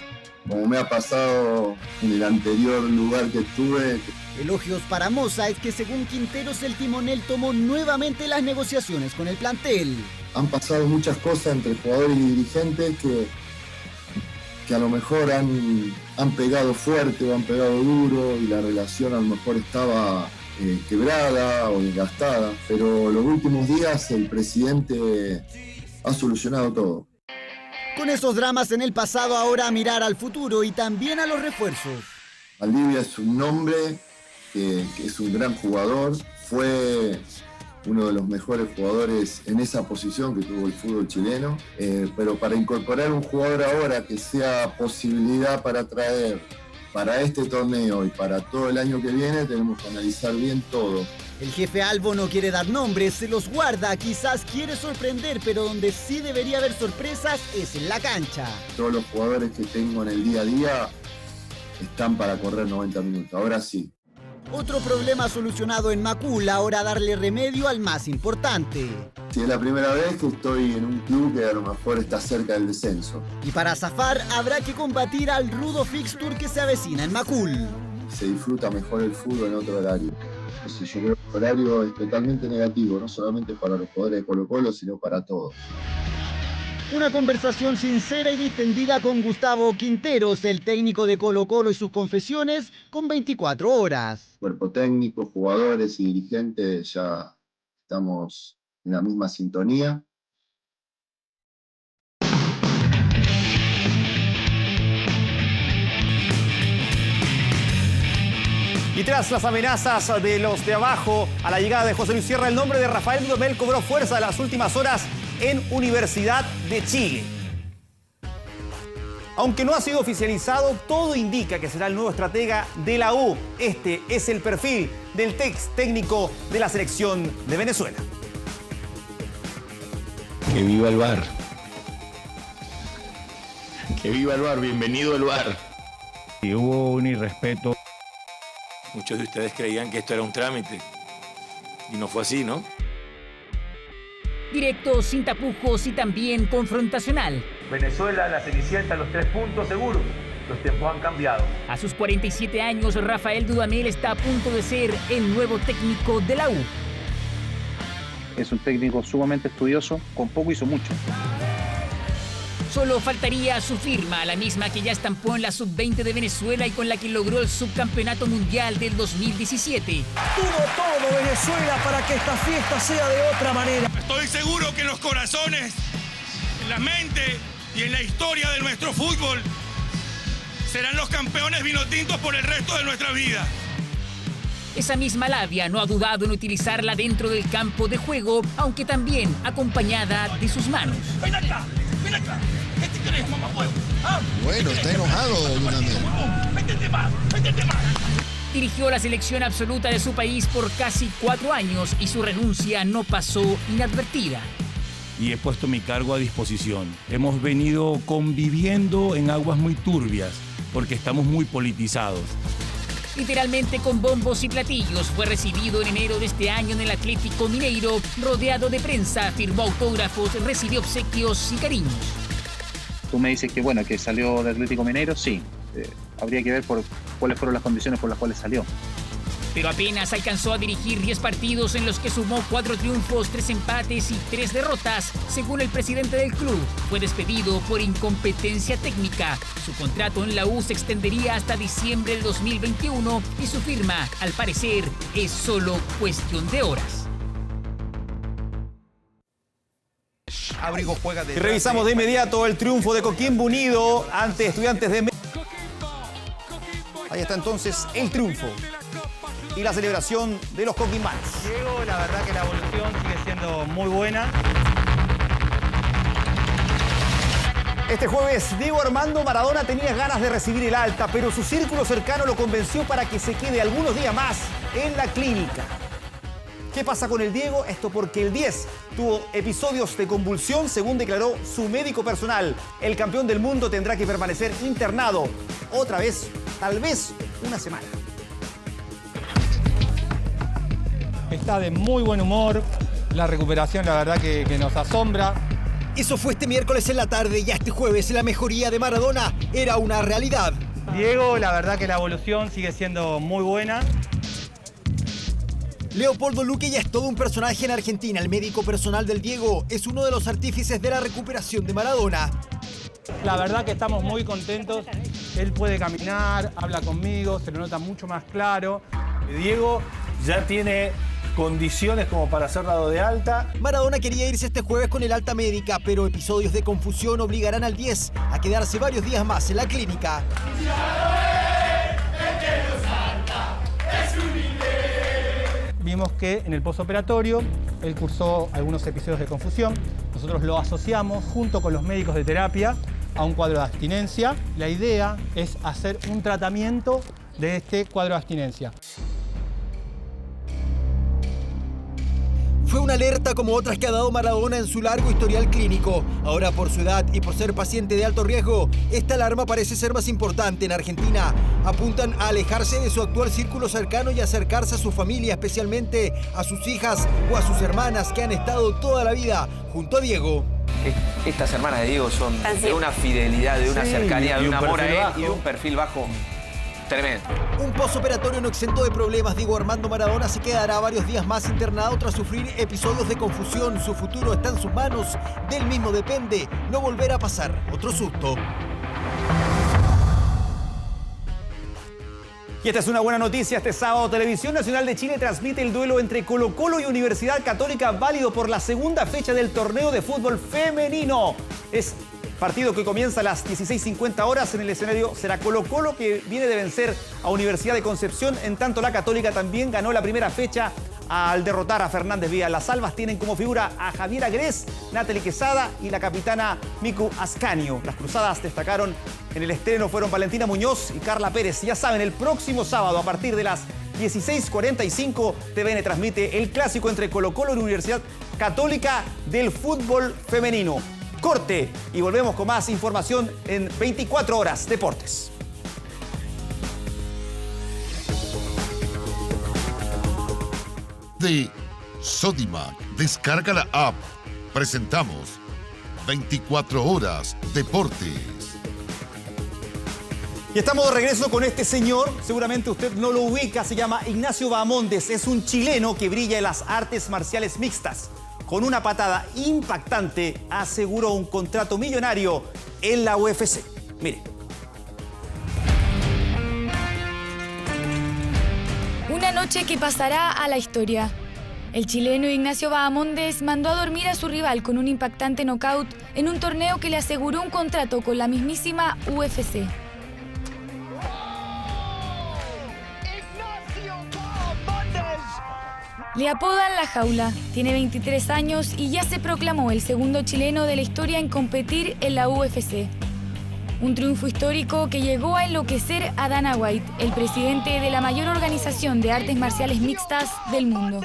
Speaker 29: como me ha pasado en el anterior lugar que estuve.
Speaker 2: Elogios para Moza es que según Quinteros el timonel tomó nuevamente las negociaciones con el plantel.
Speaker 29: Han pasado muchas cosas entre jugadores y dirigentes que a lo mejor han pegado fuerte o han pegado duro y la relación a lo mejor estaba quebrada o desgastada. Pero los últimos días el presidente ha solucionado todo.
Speaker 2: Con esos dramas en el pasado, ahora a mirar al futuro y también a los refuerzos.
Speaker 29: Valdivia es un nombre que es un gran jugador, fue uno de los mejores jugadores en esa posición que tuvo el fútbol chileno, pero para incorporar un jugador ahora que sea posibilidad para traer para este torneo y para todo el año que viene, tenemos que analizar bien todo.
Speaker 2: El jefe Albo no quiere dar nombres, se los guarda, quizás quiere sorprender, pero donde sí debería haber sorpresas es en la cancha.
Speaker 29: Todos los jugadores que tengo en el día a día están para correr 90 minutos, ahora sí.
Speaker 2: Otro problema solucionado en Macul, ahora darle remedio al más importante.
Speaker 29: Sí, es la primera vez que estoy en un club que a lo mejor está cerca del descenso.
Speaker 2: Y para zafar habrá que combatir al rudo fixture que se avecina en Macul.
Speaker 29: Se disfruta mejor el fútbol en otro horario. Entonces yo creo que el horario es totalmente negativo, no solamente para los jugadores de Colo-Colo, sino para todos.
Speaker 2: Una conversación sincera y distendida con Gustavo Quinteros, el técnico de Colo-Colo y sus confesiones, con 24 horas.
Speaker 29: Cuerpo técnico, jugadores y dirigentes, ya estamos en la misma sintonía.
Speaker 30: Y tras las amenazas de los de abajo a la llegada de José Luis Sierra, el nombre de Rafael Dudamel cobró fuerza en las últimas horas en Universidad de Chile. Aunque no ha sido oficializado, todo indica que será el nuevo estratega de la U. Este es el perfil del técnico de la selección de Venezuela.
Speaker 28: Que viva el VAR. Que viva el VAR. Bienvenido al VAR.
Speaker 4: Y hubo un irrespeto.
Speaker 5: Muchos de ustedes creían que esto era un trámite. Y no fue así, ¿no?
Speaker 6: Directo, sin tapujos y también confrontacional.
Speaker 7: Venezuela, la Cenicienta, los 3 puntos seguros. Los tiempos han cambiado.
Speaker 6: A sus 47 años, Rafael Dudamel está a punto de ser el nuevo técnico de la U.
Speaker 9: Es un técnico sumamente estudioso, con poco hizo mucho.
Speaker 6: Solo faltaría su firma, la misma que ya estampó en la Sub-20 de Venezuela y con la que logró el subcampeonato mundial del 2017.
Speaker 14: Tuvo todo Venezuela para que esta fiesta sea de otra manera.
Speaker 22: Estoy seguro que en los corazones, en la mente y en la historia de nuestro fútbol serán los campeones vinotintos por el resto de nuestra vida.
Speaker 6: Esa misma labia no ha dudado en utilizarla dentro del campo de juego, aunque también acompañada de sus manos.
Speaker 22: ¡Ven acá! ¡Ven acá! ¿Qué te crees, mamahuevo? ¿Ah?
Speaker 28: Bueno, está enojado, Dudamel.
Speaker 22: ¡Métete más! ¡Métete más!
Speaker 6: Dirigió la selección absoluta de su país por casi 4 años y su renuncia no pasó inadvertida.
Speaker 4: Y he puesto mi cargo a disposición. Hemos venido conviviendo en aguas muy turbias porque estamos muy politizados.
Speaker 6: Literalmente con bombos y platillos, fue recibido en enero de este año en el Atlético Mineiro, rodeado de prensa, firmó autógrafos, recibió obsequios y cariños.
Speaker 9: Tú me dices que bueno, que salió del Atlético Mineiro, sí. Habría que ver por cuáles fueron las condiciones por las cuales salió.
Speaker 6: pero apenas alcanzó a dirigir 10 partidos en los que sumó 4 triunfos, 3 empates y 3 derrotas. Según el presidente del club, fue despedido por incompetencia técnica. Su contrato en la U se extendería hasta diciembre del 2021 y su firma, al parecer, es solo cuestión de horas.
Speaker 30: Y revisamos de inmediato el triunfo de Coquimbo Unido ante Estudiantes de Mérida. Ahí está entonces el triunfo y la celebración de los coquimbanos.
Speaker 10: Diego, la verdad que la evolución sigue siendo muy buena.
Speaker 30: Este jueves, Diego Armando Maradona tenía ganas de recibir el alta, pero su círculo cercano lo convenció para que se quede algunos días más en la clínica. ¿Qué pasa con el Diego? Esto porque el 10 tuvo episodios de convulsión, según declaró su médico personal. El campeón del mundo tendrá que permanecer internado otra vez, tal vez una semana.
Speaker 10: Está de muy buen humor, la recuperación la verdad que nos asombra.
Speaker 14: Eso fue este miércoles en la tarde y este jueves la mejoría de Maradona era una realidad.
Speaker 10: Diego, la verdad que la evolución sigue siendo muy buena.
Speaker 14: Leopoldo Luque ya es todo un personaje en Argentina. El médico personal del Diego es uno de los artífices de la recuperación de Maradona.
Speaker 10: La verdad que estamos muy contentos. Él puede caminar, habla conmigo, se lo nota mucho más claro.
Speaker 12: Diego ya tiene condiciones como para ser dado de alta.
Speaker 14: Maradona quería irse este jueves con el alta médica, pero episodios de confusión obligarán al 10 a quedarse varios días más en la clínica.
Speaker 10: Vimos que en el postoperatorio él cursó algunos episodios de confusión. Nosotros lo asociamos junto con los médicos de terapia a un cuadro de abstinencia. La idea es hacer un tratamiento de este cuadro de abstinencia.
Speaker 14: Fue una alerta como otras que ha dado Maradona en su largo historial clínico. Ahora, por su edad y por ser paciente de alto riesgo, esta alarma parece ser más importante. En Argentina apuntan a alejarse de su actual círculo cercano y acercarse a su familia, especialmente a sus hijas o a sus hermanas que han estado toda la vida junto a Diego.
Speaker 15: Estas hermanas de Diego son de una fidelidad, de una cercanía, de un amor a él y de un perfil bajo tremendo.
Speaker 14: Un postoperatorio no exento de problemas. Diego Armando Maradona se quedará varios días más internado tras sufrir episodios de confusión. Su futuro está en sus manos. Del mismo depende no volver a pasar otro susto.
Speaker 30: Y esta es una buena noticia. Este sábado, Televisión Nacional de Chile transmite el duelo entre Colo-Colo y Universidad Católica, válido por la segunda fecha del torneo de fútbol femenino. Es partido que comienza a las 16:50 horas. En el escenario será Colo-Colo, que viene de vencer a Universidad de Concepción. En tanto, la Católica también ganó la primera fecha al derrotar a Fernández Vía. Las albas tienen como figura a Javier Agrés, Natalie Quesada y la capitana Miku Ascanio. Las cruzadas destacaron en el estreno fueron Valentina Muñoz y Carla Pérez. Ya saben, el próximo sábado a partir de las 16:45 TVN transmite el clásico entre Colo-Colo y Universidad Católica del fútbol femenino. Corte y volvemos con más información en 24 horas Deportes.
Speaker 16: De Sodimac, descarga la app. Presentamos 24 horas Deportes.
Speaker 30: Y estamos de regreso con este señor, seguramente usted no lo ubica, se llama Ignacio Bahamondes, es un chileno que brilla en las artes marciales mixtas. Con una patada impactante aseguró un contrato millonario en la UFC. Mire.
Speaker 17: Una noche que pasará a la historia. El chileno Ignacio Bahamondes mandó a dormir a su rival con un impactante knockout en un torneo que le aseguró un contrato con la mismísima UFC. Le apodan La Jaula, tiene 23 años y ya se proclamó el segundo chileno de la historia en competir en la UFC. Un triunfo histórico que llegó a enloquecer a Dana White, el presidente de la mayor organización de artes marciales mixtas del mundo.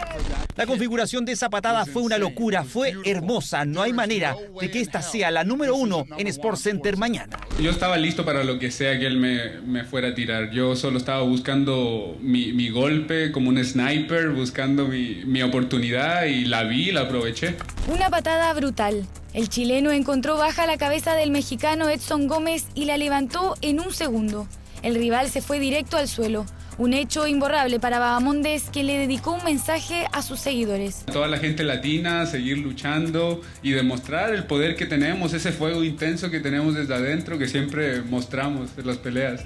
Speaker 30: La configuración de esa patada fue una locura, fue hermosa. No hay manera de que esta sea la número 1 en SportsCenter mañana.
Speaker 18: Yo estaba listo para lo que sea que él me fuera a tirar. Yo solo estaba buscando mi golpe como un sniper, buscando mi oportunidad y la vi, la aproveché.
Speaker 17: Una patada brutal. El chileno encontró baja la cabeza del mexicano Edson Gómez y la levantó en un segundo. El rival se fue directo al suelo. Un hecho imborrable para Bahamondes, que le dedicó un mensaje a sus seguidores.
Speaker 18: A toda la gente latina, seguir luchando y demostrar el poder que tenemos, ese fuego intenso que tenemos desde adentro que siempre mostramos en las peleas.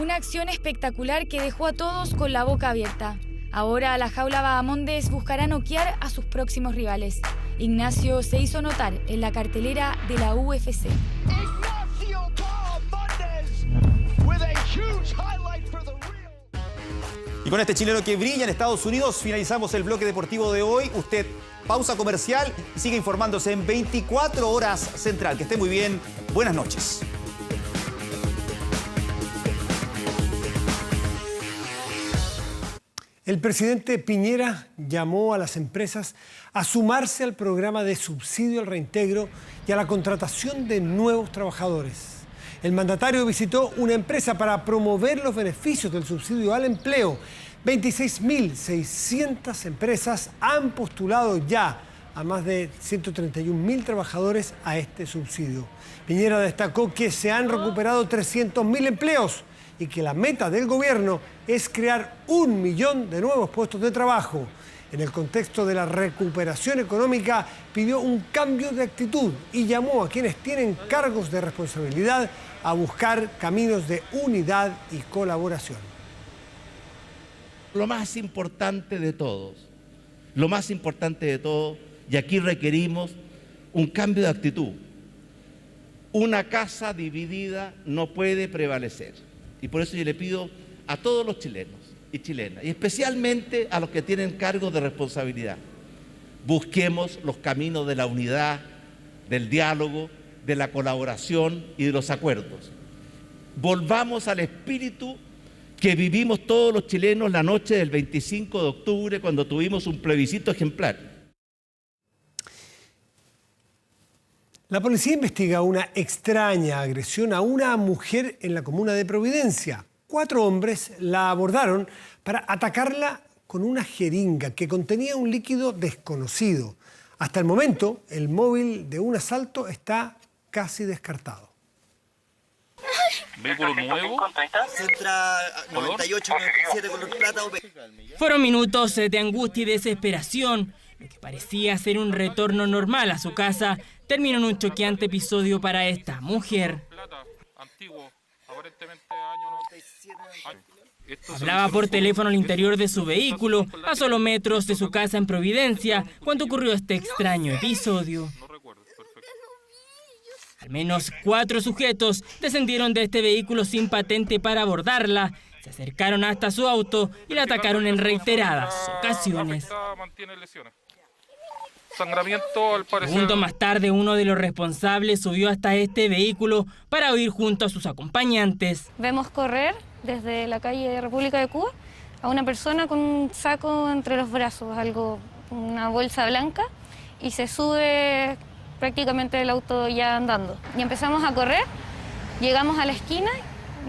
Speaker 17: Una acción espectacular que dejó a todos con la boca abierta. Ahora la jaula Bahamondes buscará noquear a sus próximos rivales. Ignacio se hizo notar en la cartelera de la UFC.
Speaker 30: Y con este chileno que brilla en Estados Unidos, finalizamos el bloque deportivo de hoy. Usted, pausa comercial y sigue informándose en 24 Horas Central. Que esté muy bien. Buenas noches.
Speaker 1: El presidente Piñera llamó a las empresas a sumarse al programa de subsidio al reintegro y a la contratación de nuevos trabajadores. El mandatario visitó una empresa para promover los beneficios del subsidio al empleo. 26.600 empresas han postulado ya a más de 131.000 trabajadores a este subsidio. Piñera destacó que se han recuperado 300.000 empleos y que la meta del gobierno es crear 1 millón de nuevos puestos de trabajo. En el contexto de la recuperación económica, pidió un cambio de actitud y llamó a quienes tienen cargos de responsabilidad a buscar caminos de unidad y colaboración.
Speaker 8: Lo más importante de todo, y aquí requerimos un cambio de actitud. Una casa dividida no puede prevalecer. Y por eso yo le pido a todos los chilenos y chilenas, y especialmente a los que tienen cargos de responsabilidad, busquemos los caminos de la unidad, del diálogo, de la colaboración y de los acuerdos. Volvamos al espíritu que vivimos todos los chilenos la noche del 25 de octubre cuando tuvimos un plebiscito ejemplar.
Speaker 1: La policía investiga una extraña agresión a una mujer en la comuna de Providencia. 4 hombres la abordaron para atacarla con una jeringa que contenía un líquido desconocido. Hasta el momento, el móvil de un asalto está casi descartado.
Speaker 13: ¿Vehículo nuevo?
Speaker 19: Centra 9897 color plata.
Speaker 20: Fueron minutos de angustia y desesperación. Lo que parecía ser un retorno normal a su casa terminó en un choqueante episodio para esta mujer. Hablaba por teléfono al interior de su vehículo, a solo metros de su casa en Providencia, cuando ocurrió este extraño episodio. Al menos 4 sujetos descendieron de este vehículo sin patente para abordarla, se acercaron hasta su auto y la atacaron en reiteradas ocasiones.
Speaker 13: Sangramiento, al parecer.
Speaker 20: Segundos más tarde, uno de los responsables subió hasta este vehículo para huir junto a sus acompañantes.
Speaker 21: Vemos correr desde la calle República de Cuba a una persona con un saco entre los brazos, una bolsa blanca, y se sube prácticamente el auto ya andando. Y empezamos a correr, llegamos a la esquina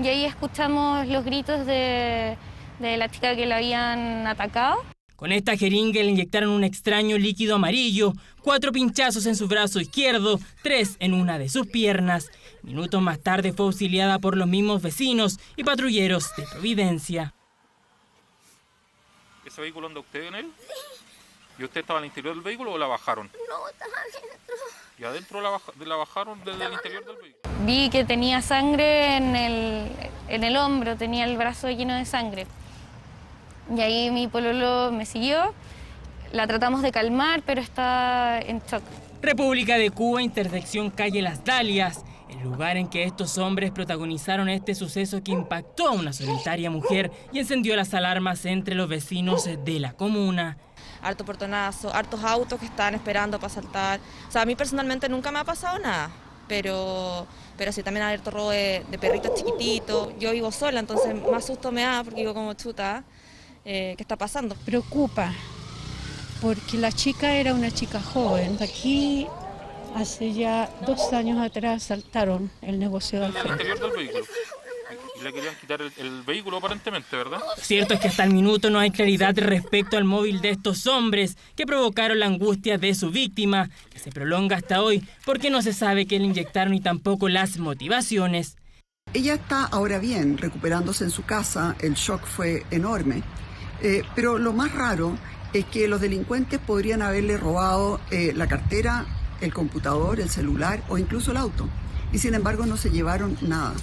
Speaker 21: y ahí escuchamos los gritos de la chica que la habían atacado.
Speaker 20: Con esta jeringa le inyectaron un extraño líquido amarillo, 4 pinchazos en su brazo izquierdo, 3 en una de sus piernas. Minutos más tarde fue auxiliada por los mismos vecinos y patrulleros de Providencia.
Speaker 13: ¿Ese vehículo anda usted en él? ¿Y usted estaba al interior del vehículo o la bajaron?
Speaker 21: No, estaba adentro.
Speaker 13: ¿Y adentro la bajaron desde el interior del vehículo?
Speaker 21: Vi que tenía sangre en el hombro, tenía el brazo lleno de sangre. Y ahí mi pololo me siguió, la tratamos de calmar, pero está en shock.
Speaker 20: República de Cuba, intersección calle Las Dalias, el lugar en que estos hombres protagonizaron este suceso que impactó a una solitaria mujer y encendió las alarmas entre los vecinos de la comuna.
Speaker 23: Harto portonazo, hartos autos que estaban esperando para saltar. O sea, a mí personalmente nunca me ha pasado nada, pero sí también hay harto robo de perritos chiquititos. Yo vivo sola, entonces más susto me da porque digo como chuta. ¿Qué está pasando?
Speaker 24: Preocupa, porque la chica era una chica joven. Aquí, hace ya 2 años atrás, asaltaron el negocio de Alfredo.
Speaker 13: ¿En el interior del vehículo? Y le querían quitar el vehículo aparentemente, ¿verdad?
Speaker 20: Lo cierto es que hasta el minuto no hay claridad respecto al móvil de estos hombres que provocaron la angustia de su víctima, que se prolonga hasta hoy porque no se sabe qué le inyectaron y tampoco las motivaciones.
Speaker 2: Ella está ahora bien, recuperándose en su casa, el shock fue enorme, pero lo más raro es que los delincuentes podrían haberle robado la cartera, el computador, el celular o incluso el auto, y sin embargo no se llevaron nada.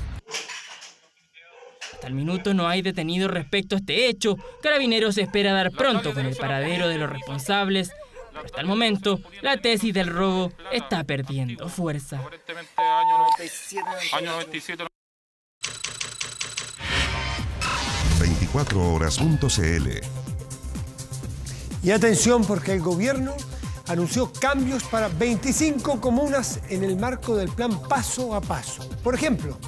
Speaker 20: Hasta el minuto no hay detenidos respecto a este hecho. Carabineros espera dar pronto con el paradero de los responsables. Pero hasta el momento, la tesis del robo está perdiendo fuerza.
Speaker 13: Año 97.
Speaker 16: 24horas.cl.
Speaker 1: Y atención, porque el gobierno anunció cambios para 25 comunas en el marco del plan Paso a Paso. Por ejemplo,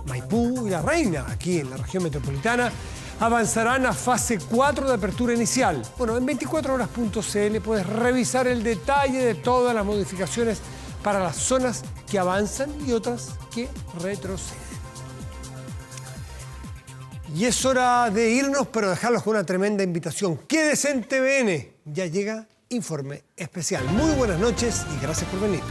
Speaker 1: Maipú y La Reina, aquí en la región metropolitana, avanzarán a fase 4 de apertura inicial. Bueno, en 24horas.cl puedes revisar el detalle de todas las modificaciones para las zonas que avanzan y otras que retroceden. Y es hora de irnos, pero dejarlos con una tremenda invitación. Quédese en TVN, ya llega Informe Especial. Muy buenas noches y gracias por venir.